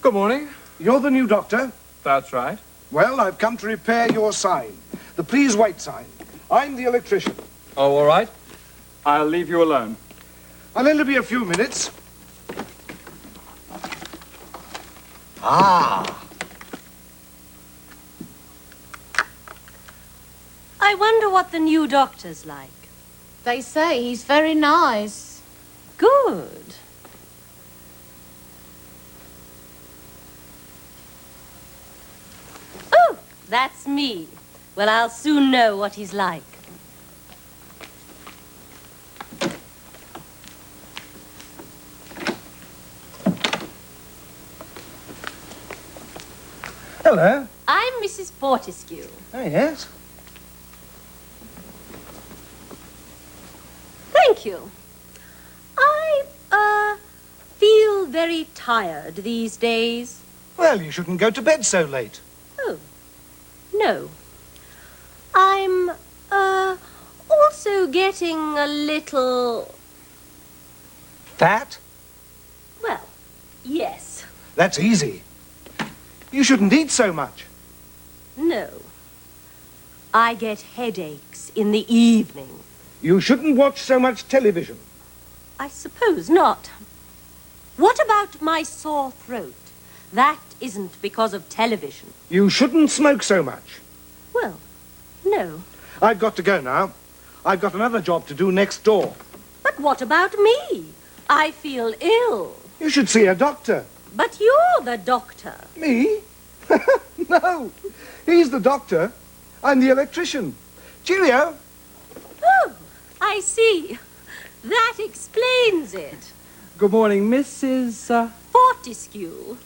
H: Good morning.
V: You're the new doctor?
H: That's right.
V: Well, I've come to repair your sign. The please wait sign. I'm the electrician.
H: Oh, all right. I'll leave you alone.
V: I'll only be a few minutes.
E: I wonder what the new doctor's like.
U: They say he's very nice.
E: Good. Oh, that's me. Well, I'll soon know what he's like.
F: Hello.
E: I'm Mrs. Fortescue.
F: Oh, yes.
E: Thank you. I, feel very tired these days.
V: Well, you shouldn't go to bed so late.
E: Oh, no. I'm, also getting a little...
V: Fat?
E: Well, yes.
V: That's easy. You shouldn't eat so much.
E: No. I get headaches in the evening.
V: You shouldn't watch so much television.
E: I suppose not. What about my sore throat? That isn't because of television.
V: You shouldn't smoke so much.
E: Well, no.
V: I've got to go now. I've got another job to do next door.
E: But what about me? I feel ill.
V: You should see a doctor.
E: But you're the doctor.
V: Me? No. He's the doctor. I'm the electrician. Cheerio.
E: Oh, I see. That explains it.
H: Good morning, Mrs.
E: Fortescue.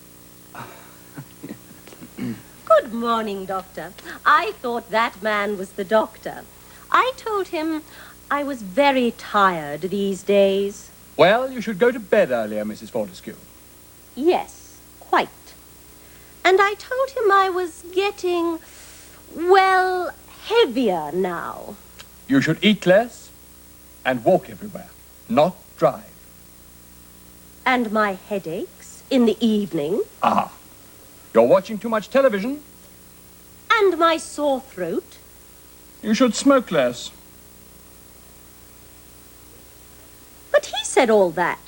E: Good Good morning, Doctor. I thought that man was the doctor. I told him I was very tired these days.
H: Well, you should go to bed earlier, Mrs. Fortescue.
E: Yes, quite. And I told him I was getting, well, heavier now.
H: You should eat less and walk everywhere, not drive.
E: And my headaches in the evening.
H: Ah, you're watching too much television.
E: And my sore throat.
H: You should smoke less.
E: But he said all that.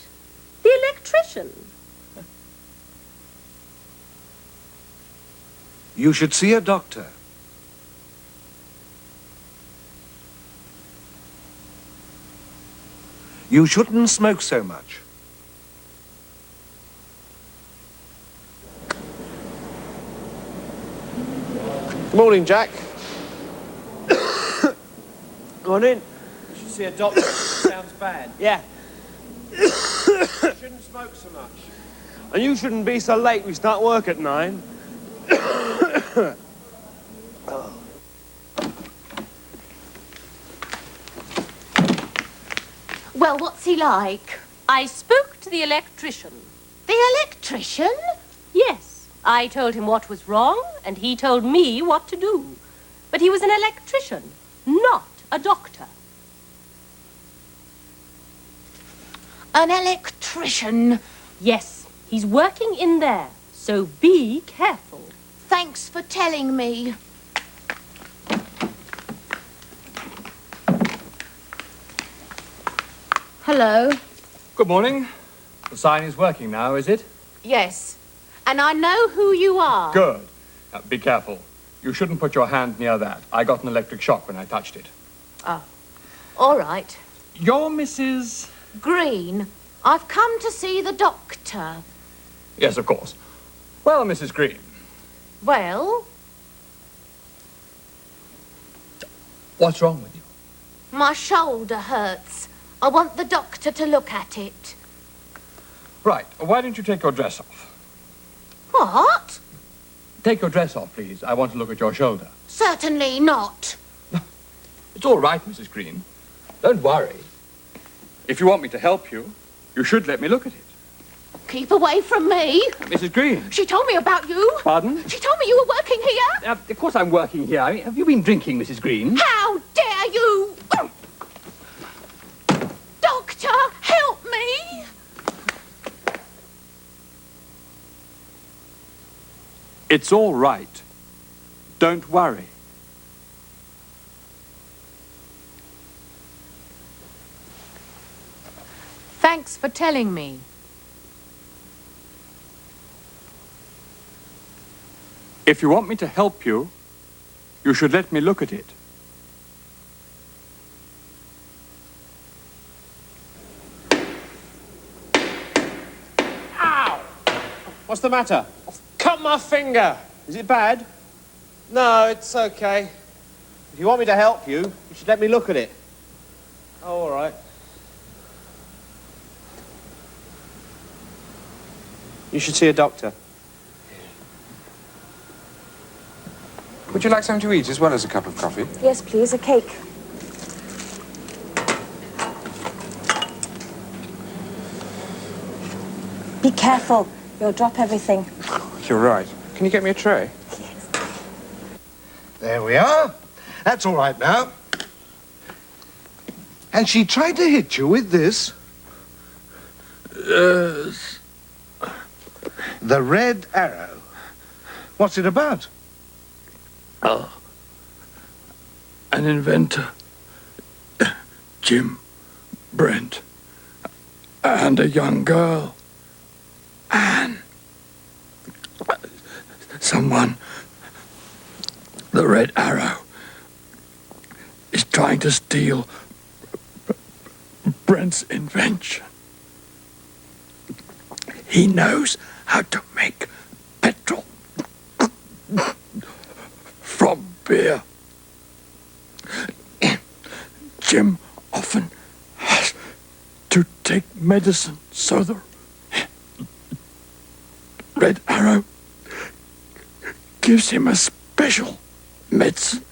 E: The electrician.
N: You should see a doctor. You shouldn't smoke so much.
F: Good morning, Jack. Go on in. You should see a doctor. Sounds bad. Yeah. You shouldn't smoke so much. And you shouldn't be so late. We start work at 9.
K: Well, what's he like?
E: I spoke to the electrician.
K: The electrician?
E: Yes. I told him what was wrong, and he told me what to do. But he was an electrician, not a doctor.
K: An electrician?
E: Yes, he's working in there, so be careful.
K: Thanks for telling me. Hello.
H: Good morning. The sign is working now, is it?
K: Yes. And I know who you are.
H: Good. Now, be careful. You shouldn't put your hand near that. I got an electric shock when I touched it.
K: Oh. All right.
H: You're Mrs.
K: Green. I've come to see the doctor.
H: Yes, of course. Well, Mrs. Green.
K: Well?
H: What's wrong with you?
K: My shoulder hurts. I want the doctor to look at it.
H: Right. Why don't you take your dress off?
K: What?
H: Take your dress off, please. I want to look at your shoulder.
K: Certainly not.
H: It's all right, Mrs. Green. Don't worry. If you want me to help you, you should let me look at it.
K: Keep away from me.
H: Mrs. Green.
K: She told me about you.
H: Pardon?
K: She told me you were working here.
H: Of course I'm working here. I mean, have you been drinking, Mrs. Green?
K: How dare you! Doctor, help me!
H: It's all right. Don't worry.
K: Thanks for telling me.
H: If you want me to help you, you should let me look at it.
F: Ow! What's the matter? I've cut my finger. Is it bad? No, it's okay. If you want me to help you, you should let me look at it. Oh, all right. You should see a doctor.
A: Would you like something to eat as well as a cup of coffee?
U: Yes, please, a cake. Be careful. You'll drop everything.
A: You're right. Can you get me a tray?
N: There we are. That's all right now. And she tried to hit you with this?
O: Yes.
N: The red arrow. What's it about?
O: Oh. An inventor. Jim Brent. And a young girl. Anne. Someone. The red arrow is trying to steal Brent's invention. He knows how to make petrol from beer. Jim often has to take medicine so the red arrow gives him a special medicine.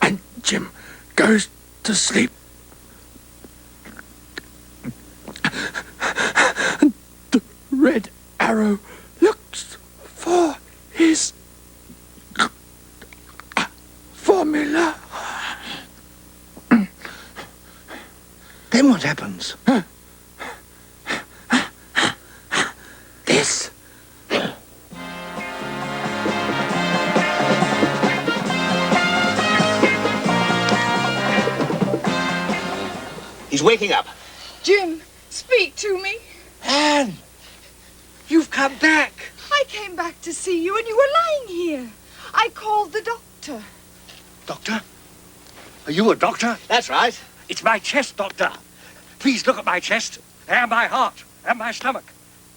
O: And Jim goes to sleep. The Red Arrow looks for his formula.
N: Then what happens?
O: This.
N: He's waking up.
G: Jim, speak to me.
N: Anne, you've come back.
G: I came back to see you and you were lying here. I called the doctor.
D: Doctor? Are you a doctor?
N: That's right.
D: It's my chest, doctor. Please look at my chest, and my heart, and my stomach.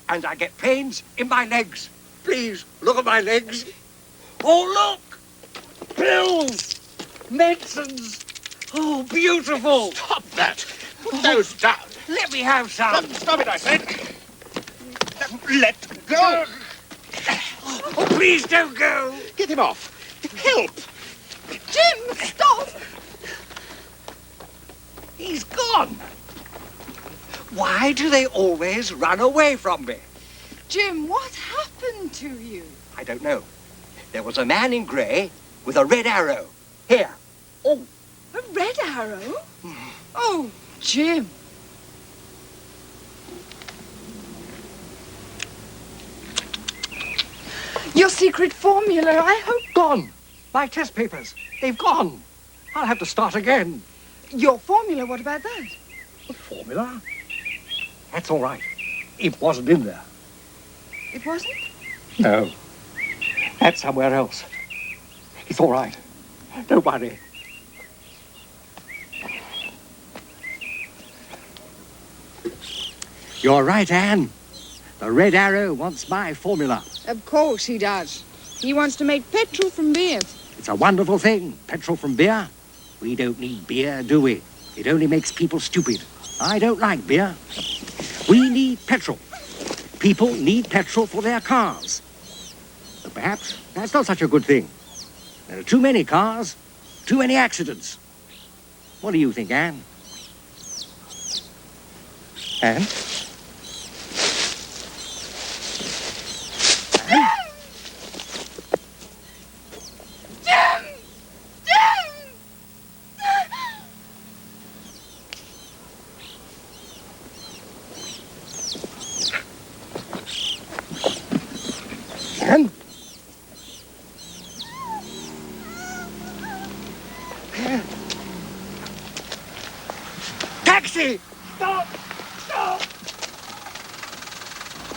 D: And I get pains in my legs. Please, look at my legs. Oh, look! Pills! Medicines! Oh, beautiful!
N: Stop that. Put those down.
D: Let me have some.
N: Stop it, I said. Let go.
D: Oh, please don't go.
N: Get him off. Help.
G: Jim, stop!
D: He's gone. Why do they always run away from me?
G: Jim, what happened to you?
D: I don't know. There was a man in grey with a red arrow. Here. Oh.
G: A red arrow? Oh, Jim. Your secret formula, I hope...
D: Gone. My test papers. They've gone. I'll have to start again.
G: Your formula, what about that?
D: The formula? That's all right. It wasn't in there.
G: It wasn't?
D: No. That's somewhere else. It's all right. Don't worry. You're right, Anne. The Red Arrow wants my formula.
G: Of course he does. He wants to make petrol from beer.
D: It's a wonderful thing, petrol from beer. We don't need beer, do we? It only makes people stupid. I don't like beer. We need petrol. People need petrol for their cars. But perhaps that's not such a good thing. There are too many cars, too many accidents. What do you think, Anne? Anne? Anne? Taxi! Stop! Stop!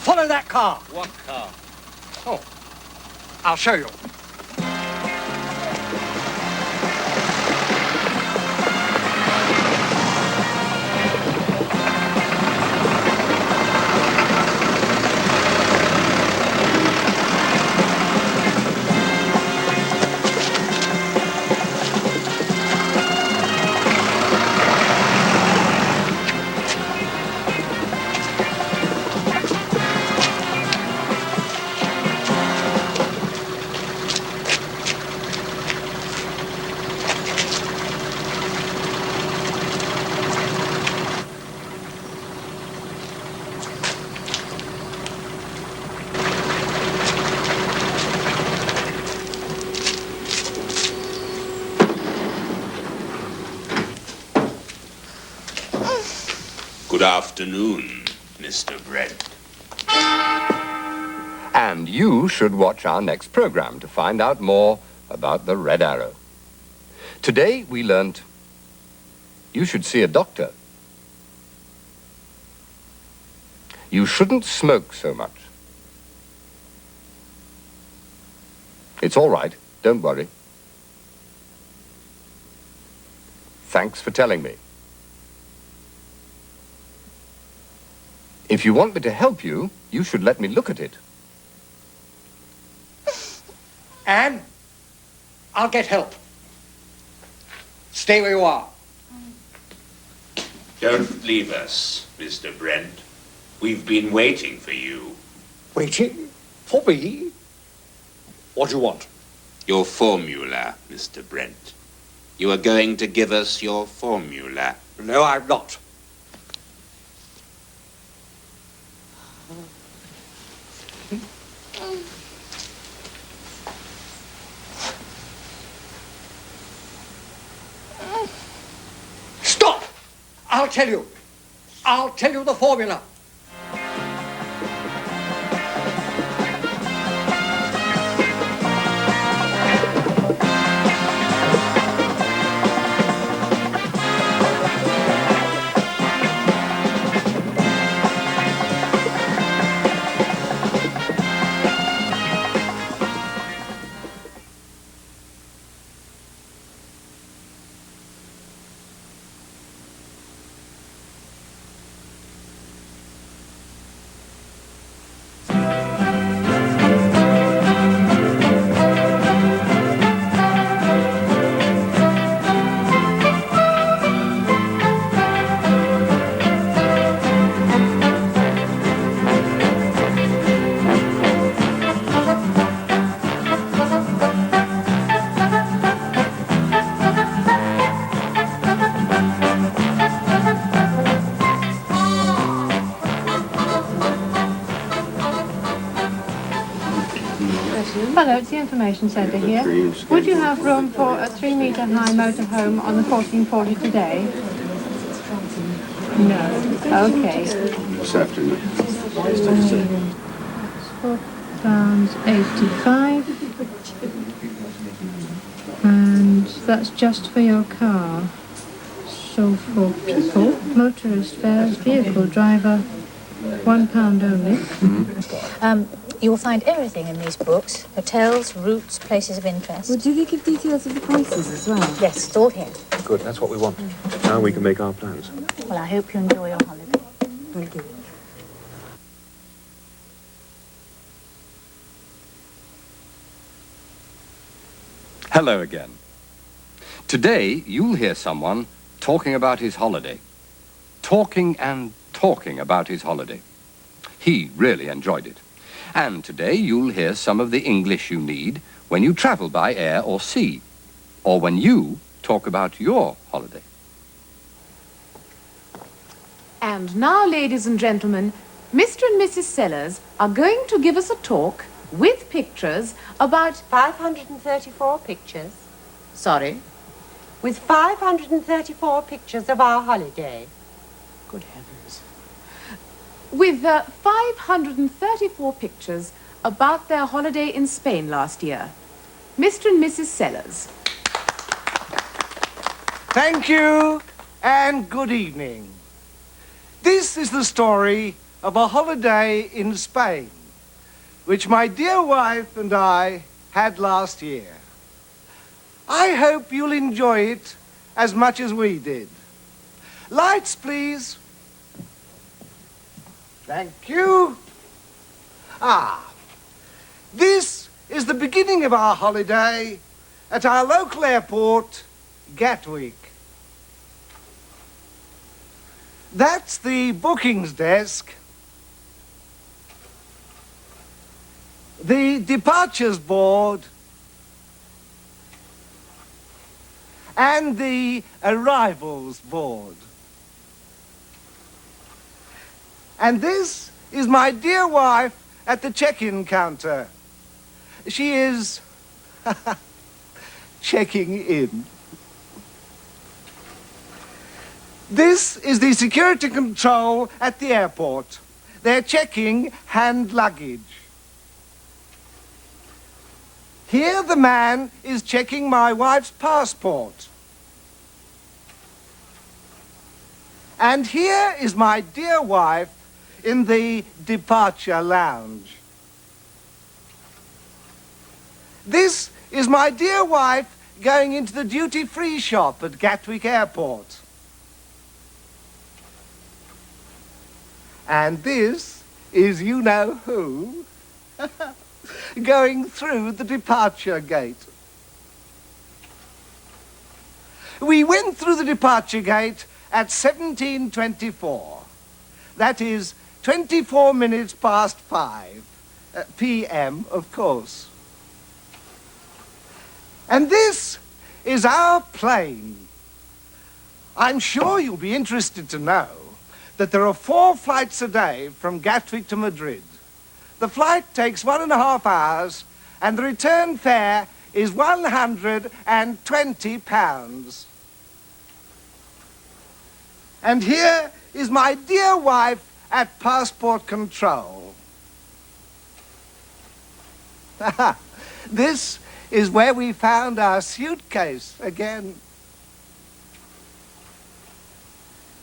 D: Follow that car.
H: What car?
D: Oh, I'll show you.
W: Good afternoon, Mr. Brent.
C: And you should watch our next program to find out more about the Red Arrow. Today we learnt you should see a doctor. You shouldn't smoke so much. It's all right, don't worry. Thanks for telling me. If you want me to help you, you should let me look at it.
D: Anne, I'll get help. Stay where you are.
W: Don't leave us, Mr. Brent. We've been waiting for you.
D: Waiting?
V: For me? What do you want?
W: Your formula, Mr. Brent. You are going to give us your formula.
V: No, I'm not. Stop! I'll tell you. I'll tell you the formula.
Q: Hello, it's the information centre here. Would you have room for a 3-metre-high motorhome on the 1440 today? No. Okay.
W: This afternoon.
Q: £4.85. And that's just for your car. So for people, motorist fares, vehicle driver, £1 only.
R: You will find everything in these books. Hotels, routes, places of interest.
S: Well, do they give details of the prices as well?
R: Yes, it's all here.
A: Good, that's what we want. Now we can make our plans.
R: Well, I hope you enjoy your holiday.
S: Thank you.
C: Hello again. Today, you'll hear someone talking about his holiday. Talking and talking about his holiday. He really enjoyed it. And today, you'll hear some of the English you need when you travel by air or sea, or when you talk about your holiday.
K: And now, ladies and gentlemen, Mr. and Mrs. Sellers are going to give us a talk with pictures about
L: 534 pictures.
K: Sorry?
L: With 534 pictures of our holiday.
K: Good heavens. With 534 pictures about their holiday in Spain last year. Mr. and Mrs. Sellers.
N: Thank you, and good evening. This is the story of a holiday in Spain, which my dear wife and I had last year. I hope you'll enjoy it as much as we did. Lights, please. Thank you. This is the beginning of our holiday at our local airport, Gatwick. That's the bookings desk. The departures board. And the arrivals board. And this is my dear wife at the check-in counter. She is checking in. This is the security control at the airport. They're checking hand luggage. Here the man is checking my wife's passport. And here is my dear wife in the departure lounge. This is my dear wife going into the duty-free shop at Gatwick Airport. And this is you-know-who going through the departure gate. We went through the departure gate at 17:24. That is 24 minutes past 5. p.m., of course. And this is our plane. I'm sure you'll be interested to know that there are 4 flights a day from Gatwick to Madrid. The flight takes 1.5 hours, and the return fare is £120. And here is my dear wife at passport control. This is where we found our suitcase again.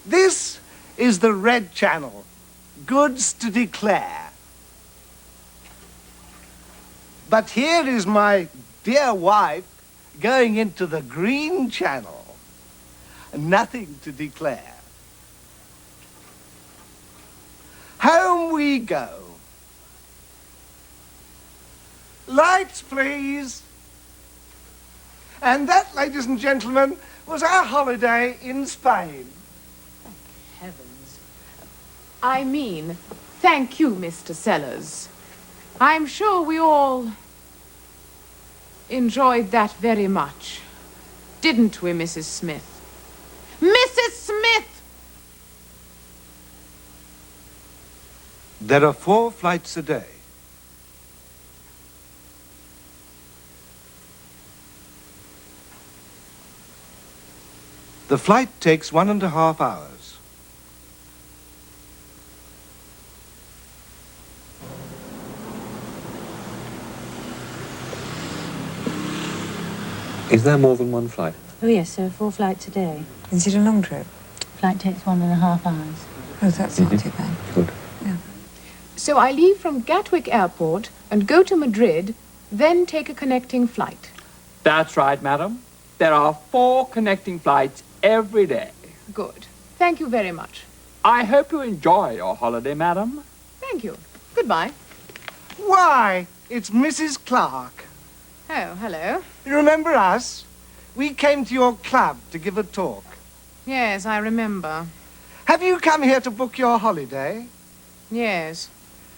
N: This is the red channel, goods to declare. But here is my dear wife going into the green channel, nothing to declare. Home we go. Lights, please. And that, ladies and gentlemen, was our holiday in Spain.
K: Heavens. I mean, thank you, Mr. Sellers. I'm sure we all enjoyed that very much. Didn't we, Mrs. Smith? Mrs. Smith!
N: There are 4 flights a day. The flight takes 1.5 hours.
A: Is there more than one flight?
R: Oh, yes, there are 4 flights a day.
S: Is it a long trip?
R: Flight takes 1.5 hours.
S: Oh, that's not too bad.
A: Good.
S: Yeah.
K: So I leave from Gatwick Airport and go to Madrid, then take a connecting flight.
H: That's right, madam. There are 4 connecting flights every day.
K: Good. Thank you very much.
H: I hope you enjoy your holiday, madam.
K: Thank you. Goodbye.
N: Why, it's Mrs. Clark.
K: Oh, hello.
N: You remember us? We came to your club to give a talk.
K: Yes, I remember.
N: Have you come here to book your holiday?
K: Yes.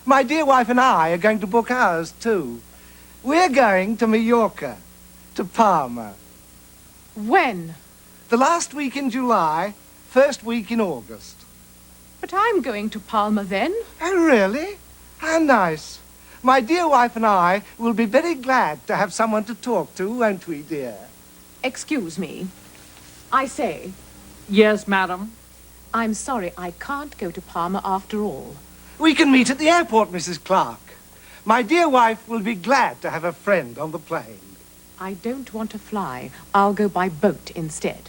N: My dear wife and I are going to book ours, too. We're going to Mallorca, to Palma.
K: When?
N: The last week in July, first week in August.
K: But I'm going to Palma then.
N: Oh, really? How nice. My dear wife and I will be very glad to have someone to talk to, won't we, dear?
K: Excuse me. I say,
H: Yes, madam.
K: I'm sorry, I can't go to Palma after all.
N: We can meet at the airport, Mrs. Clark. My dear wife will be glad to have a friend on the plane.
K: I don't want to fly. I'll go by boat instead.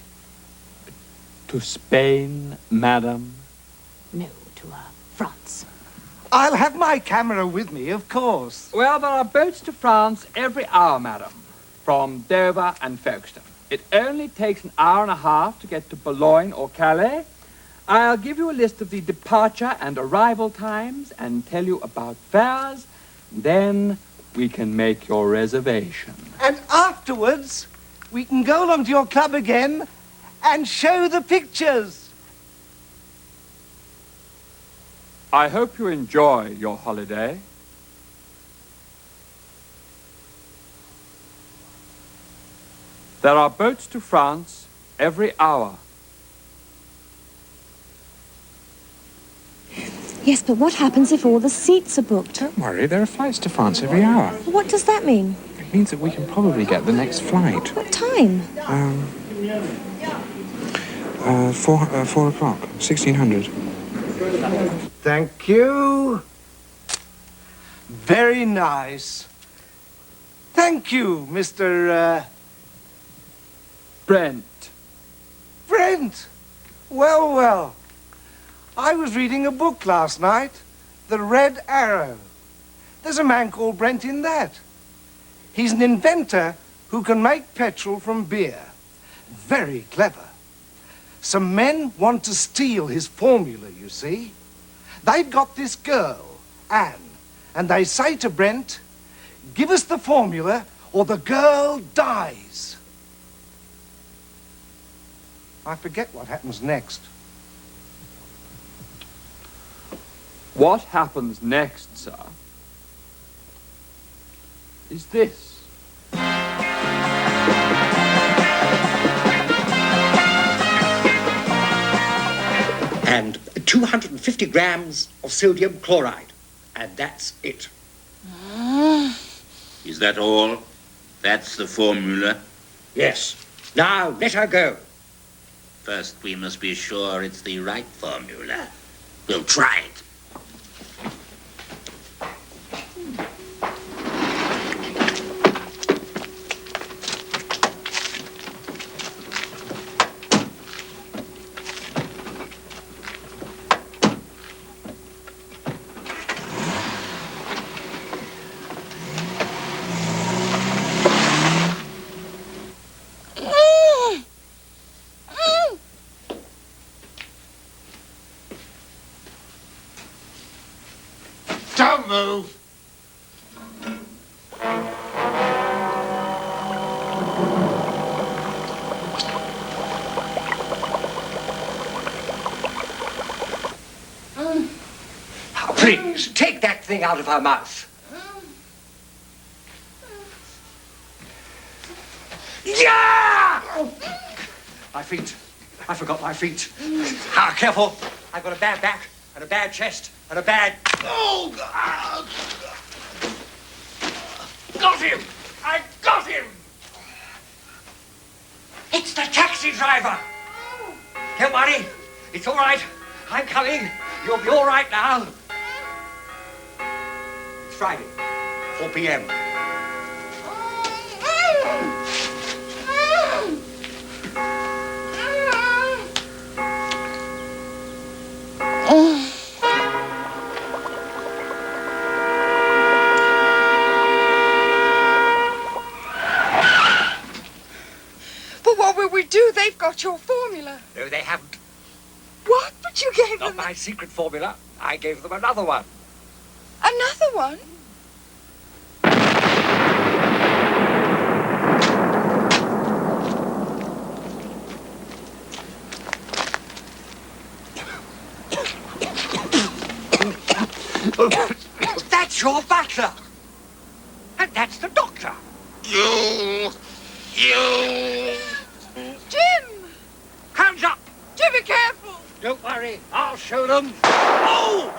H: To Spain, madam.
K: No, to France.
N: I'll have my camera with me, of course.
H: Well, there are boats to France every hour, madam, from Dover and Folkestone. It only takes an hour and a half to get to Boulogne or Calais. I'll give you a list of the departure and arrival times and tell you about fares. Then we can make your reservation.
N: And afterwards, we can go along to your club again and show the pictures.
H: I hope you enjoy your holiday. There are boats to France every hour.
S: Yes, but what happens if all the seats are booked?
O: Don't worry, there are flights to France every hour.
S: What does that mean?
O: It means that we can probably get the next flight.
S: What time?
O: 4 o'clock, 1600.
N: Thank you. Very nice. Thank you, Mr.
H: Brent.
N: Brent! Well, well. I was reading a book last night, The Red Arrow. There's a man called Brent in that. He's an inventor who can make petrol from beer. Very clever. Some men want to steal his formula, you see. They've got this girl, Anne, and they say to Brent, "Give us the formula or the girl dies." I forget what happens next.
H: What happens next, sir, is this?
I: And 250 grams of sodium chloride. And that's it.
W: Is that all? That's the formula?
I: Yes. Now, let her go.
W: First, we must be sure it's the right formula. We'll try it.
V: Don't move.
I: Please, take that thing out of her mouth. Yeah! My feet. I forgot my feet. Ah, careful. I've got a bad back and a bad chest and a bad... Oh, God! Got him! I got him! It's the taxi driver! Don't worry. It's all right. I'm coming. You'll be all right now. It's Friday, 4 p.m.
G: But what will we do? They've got your formula.
I: No, they haven't.
G: What? But you gave
I: Not
G: them
I: my secret formula. I gave them another one.
G: another one?
I: That's your butler. And that's the doctor.
W: You!
G: Jim!
I: Hands up!
G: Jim, be careful!
I: Don't worry, I'll show them. Oh!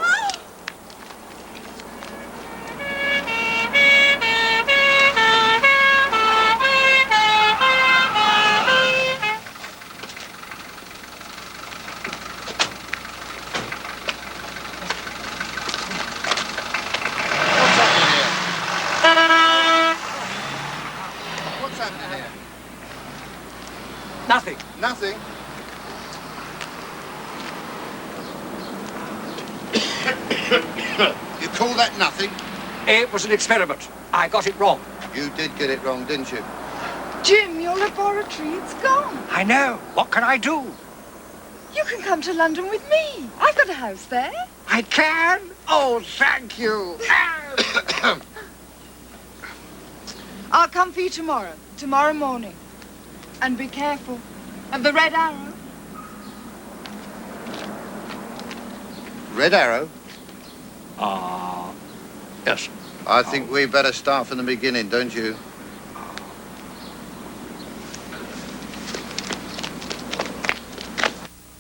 V: What's happening here?
I: Nothing.
V: Nothing. You call that nothing?
I: It was an experiment. I got it wrong.
V: You did get it wrong, didn't you?
G: Jim, your laboratory, it's gone.
I: I know. What can I do?
G: You can come to London with me. I've got a house there.
I: I can? Oh, thank you.
G: I'll come for you tomorrow morning. And be careful. And the Red Arrow.
V: Red Arrow?
I: Yes.
V: I think we better start from the beginning, don't you?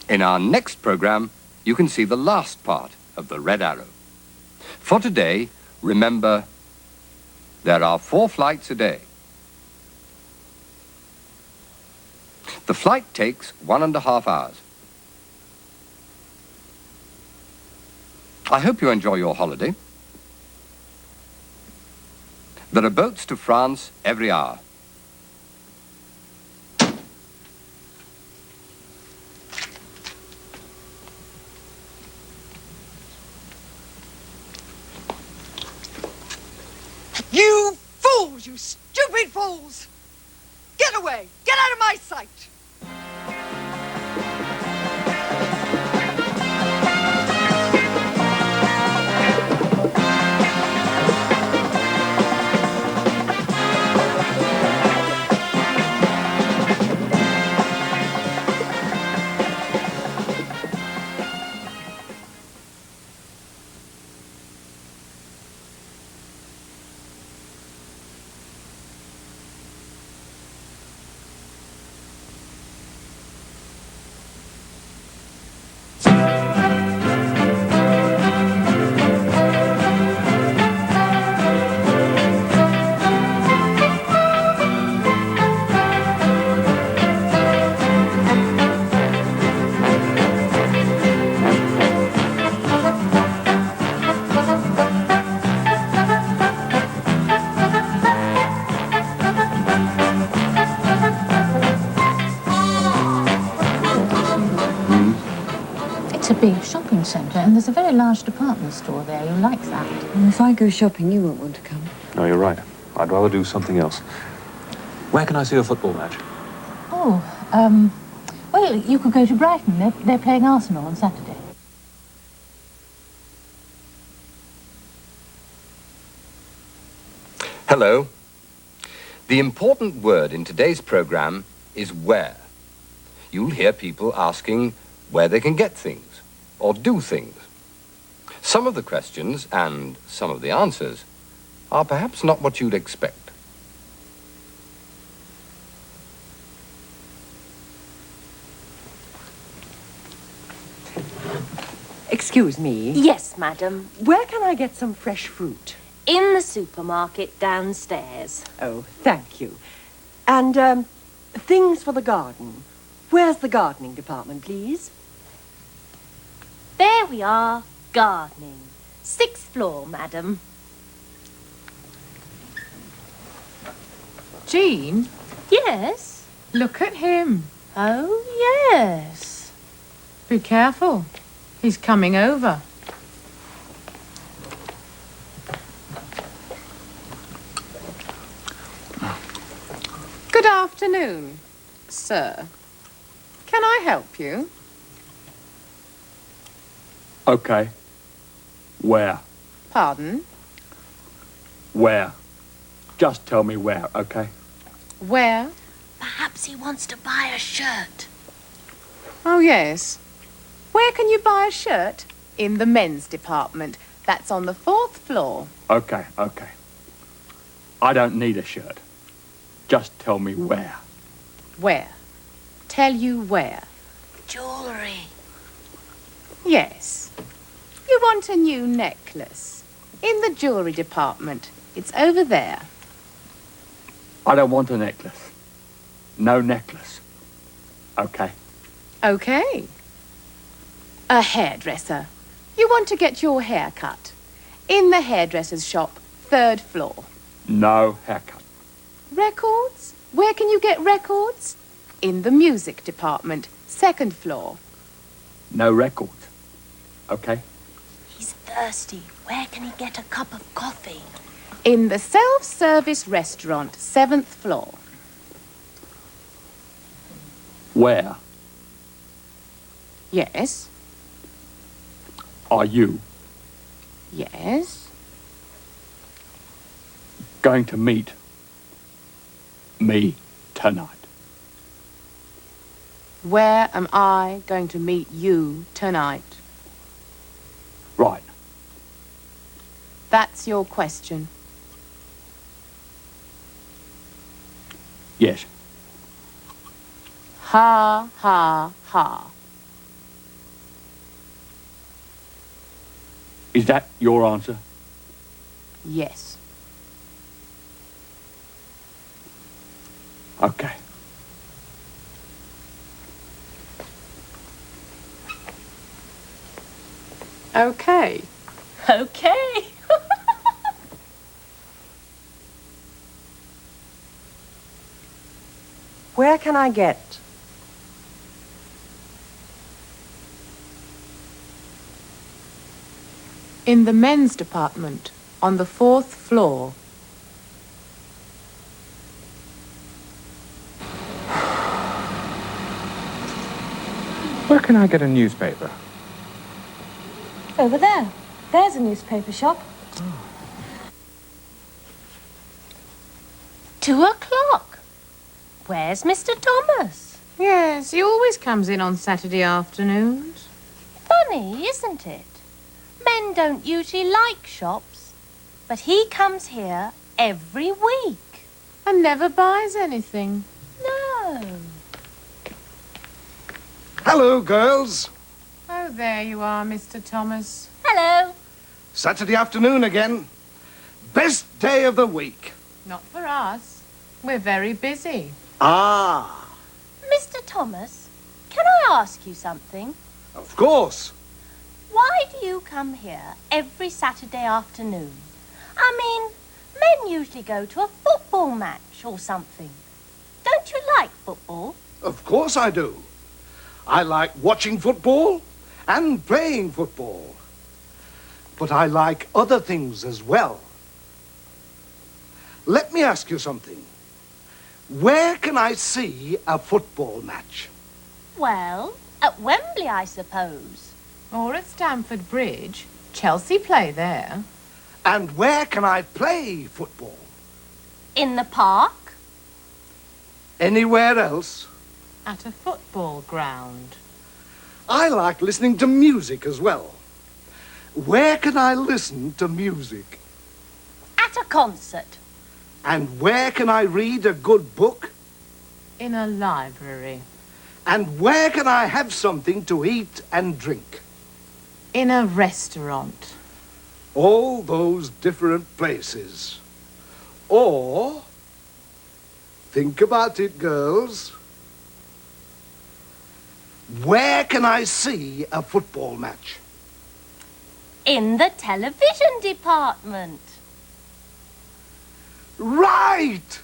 C: In our next program, you can see the last part of the Red Arrow. For today, remember, there are 4 flights a day. The flight takes 1.5 hours. I hope you enjoy your holiday. There are boats to France every hour.
G: You fools! You stupid fools! Get away! Get out of my sight!
R: It's a big shopping centre, and there's a very large department store there. You'll like that.
S: Well, if I go shopping, you won't want to come.
A: No, you're right. I'd rather do something else. Where can I see a football match?
R: Oh, well, you could go to Brighton. They're playing Arsenal on Saturday.
C: Hello. The important word in today's program is where. You'll hear people asking where they can get things or do things. Some of the questions and some of the answers are perhaps not what you'd expect.
L: Excuse me.
E: Yes, madam.
L: Where can I get some fresh fruit?
E: In the supermarket downstairs.
L: Oh, thank you. And, things for the garden. Where's the gardening department, please?
E: There we are, gardening. 6th floor, madam.
K: Jean?
E: Yes?
K: Look at him.
E: Oh, yes.
K: Be careful. He's coming over. Good afternoon, sir. Can I help you?
H: Okay. Where?
K: Pardon?
H: Where? Just tell me where, okay?
K: Where?
E: Perhaps he wants to buy a shirt.
K: Oh, yes. Where can you buy a shirt? In the men's department. That's on the 4th floor.
H: Okay. I don't need a shirt. Just tell me where.
K: Where? Tell you where?
E: Jewellery.
K: Yes. You want a new necklace. In the jewellery department. It's over there.
H: I don't want a necklace. No necklace. Okay.
K: Okay. A hairdresser. You want to get your hair cut. In the hairdresser's shop, 3rd floor.
H: No haircut.
K: Records? Where can you get records? In the music department, 2nd floor.
H: No records. Okay?
E: He's thirsty. Where can he get a cup of coffee?
K: In the self-service restaurant, 7th floor.
H: Where
K: Yes.
H: are you
K: Yes.
H: going to meet me tonight?
K: Where am I going to meet you tonight?
H: Right.
K: That's your question.
H: Yes.
K: Ha, ha, ha.
H: Is that your answer?
K: Yes.
H: Okay.
K: Okay.
E: Okay.
L: Where can I get?
K: In the men's department, on the 4th floor.
H: Where can I get a newspaper?
R: Over there. There's a newspaper shop.
E: 2 o'clock. Where's Mr. Thomas?
K: Yes, he always comes in on Saturday afternoons.
E: Funny, isn't it? Men don't usually like shops, but he comes here every week.
K: And never buys anything.
E: No.
N: Hello, girls.
K: Oh, there you are, Mr. Thomas.
E: Hello.
N: Saturday afternoon again. Best day of the week.
K: Not for us. We're very busy.
N: Ah,
E: Mr. Thomas, can I ask you something?
N: of course.
E: Why do you come here every Saturday afternoon? I mean, men usually go to a football match or something. Don't you like football?
N: Of course I do. I like watching football and playing football. But I like other things as well. Let me ask you something. Where can I see a football match?
E: Well, at Wembley, I suppose.
K: Or at Stamford Bridge. Chelsea play there.
N: And where can I play football?
E: In the park.
N: Anywhere else?
K: At a football ground.
N: I like listening to music as well. Where can I listen to music?
E: At a concert.
N: And where can I read a good book?
K: In a library.
N: And where can I have something to eat and drink?
K: In a restaurant.
N: All those different places. Or, think about it, girls. Where can I see a football match?
E: In the television department.
N: Right!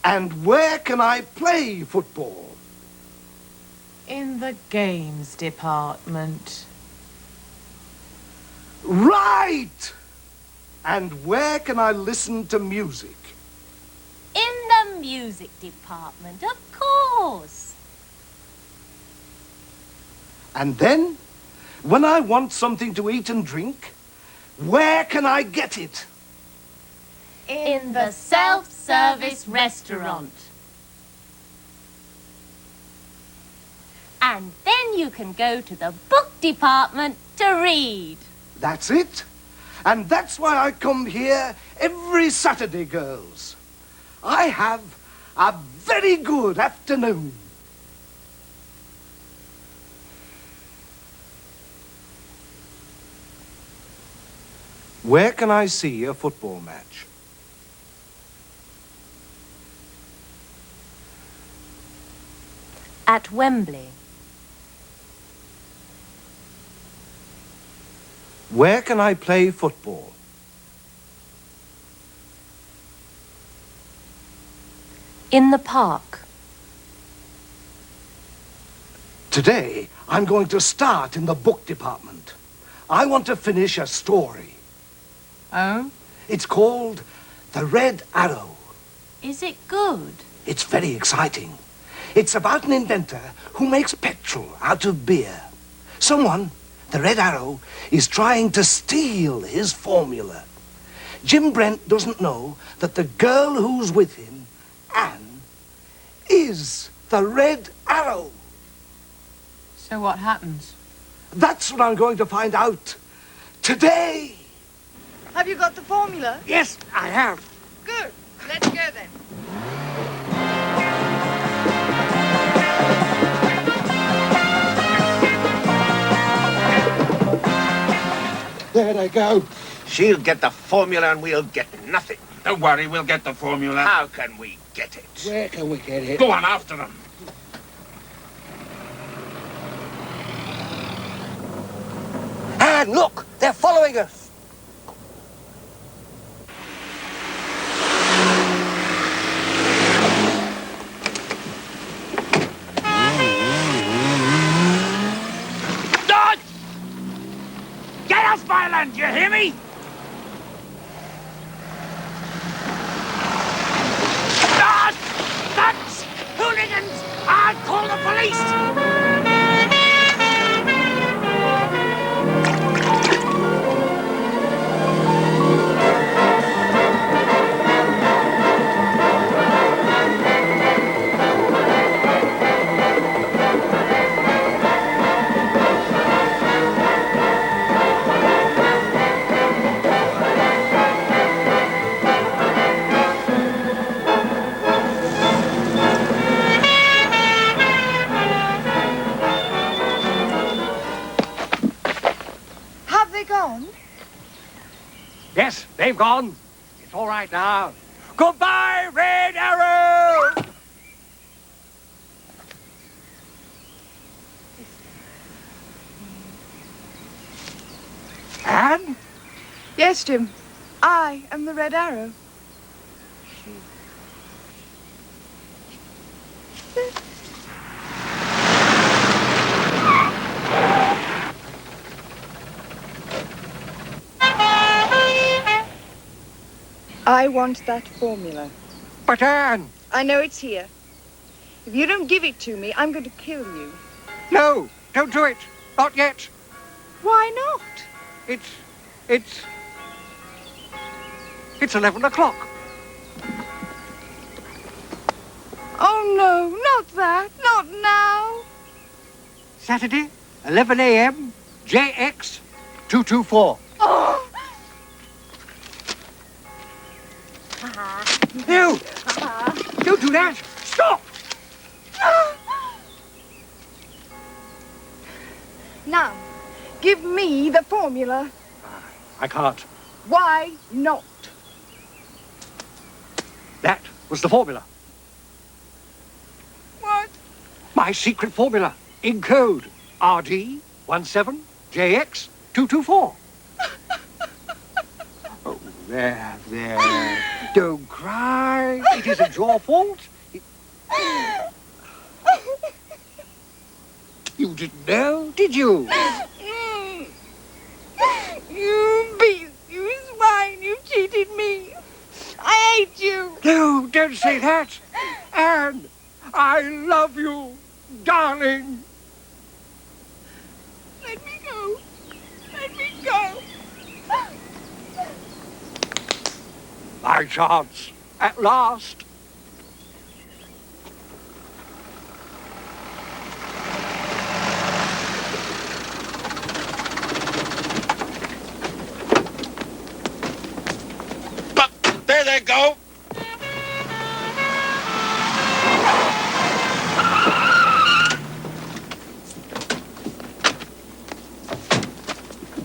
N: And where can I play football?
K: In the games department.
N: Right! And where can I listen to music?
E: In the music department, of course.
N: And then, when I want something to eat and drink, where can I get it?
E: In the self-service restaurant. And then you can go to the book department to read.
N: That's it. And that's why I come here every Saturday, girls. I have a very good afternoon. Where can I see a football match?
E: At Wembley.
N: Where can I play football?
E: In the park.
N: Today, I'm going to start in the book department. I want to finish a story.
E: Oh?
N: It's called The Red Arrow.
E: Is it good?
N: It's very exciting. It's about an inventor who makes petrol out of beer. Someone, the Red Arrow, is trying to steal his formula. Jim Brent doesn't know that the girl who's with him, Anne, is the Red Arrow.
K: So what happens?
N: That's what I'm going to find out today.
G: Have you got the formula?
I: Yes, I have.
G: Good. Let's go then.
O: There they go.
I: She'll get the formula and we'll get nothing.
O: Don't worry, we'll get the formula.
I: How can we get it?
O: Where can we get it?
I: Go on after them.
F: And look, they're following us.
I: Dodge! Get off my land, you hear me? Dodge! Thugs! Hooligans! I'll call the police!
F: Yes, they've gone. It's all right now. Goodbye, Red Arrow! Anne?
G: Yes, Jim. I am the Red Arrow. I want that formula.
I: But Anne!
G: I know it's here. If you don't give it to me, I'm going to kill you.
I: No, don't do it. Not yet.
G: Why not?
I: It's 11 o'clock.
G: Oh, no, not that. Not now.
I: Saturday, 11 a.m., JX 224.
G: Oh!
I: No! Don't do that! Stop!
G: Now, give me the formula.
I: I can't.
G: Why not?
I: That was the formula.
G: What?
I: My secret formula. In code. RD17JX224. Oh, there. Don't cry. It isn't your fault. You didn't know, did you?
G: You beast, you swine, you cheated me. I hate you.
I: No, don't say that. Anne, I love you, darling.
G: Let me go. Let me go.
I: My chance, at last.
W: There they go.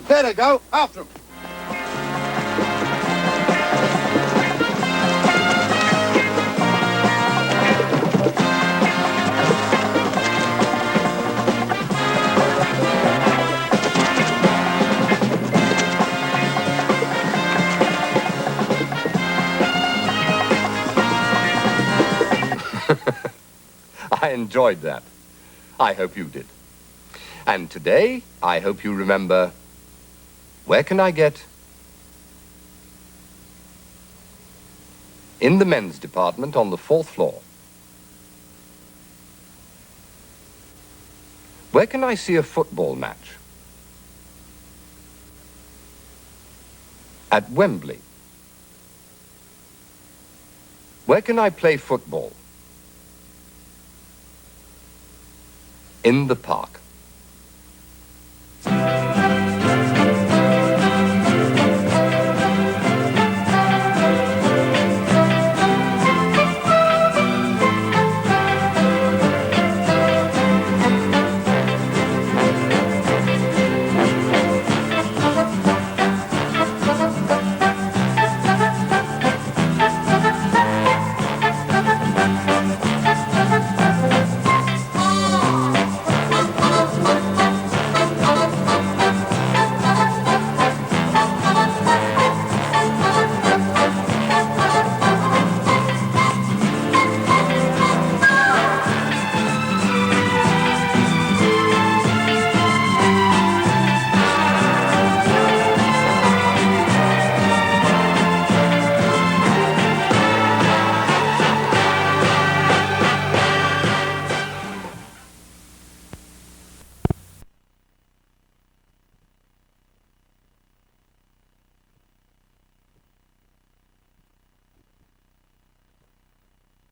V: There they go. After them.
C: I enjoyed that. I hope you did. And today, I hope you remember, where can I get? In the men's department on the 4th floor. Where can I see a football match? At Wembley. Where can I play football? In the park.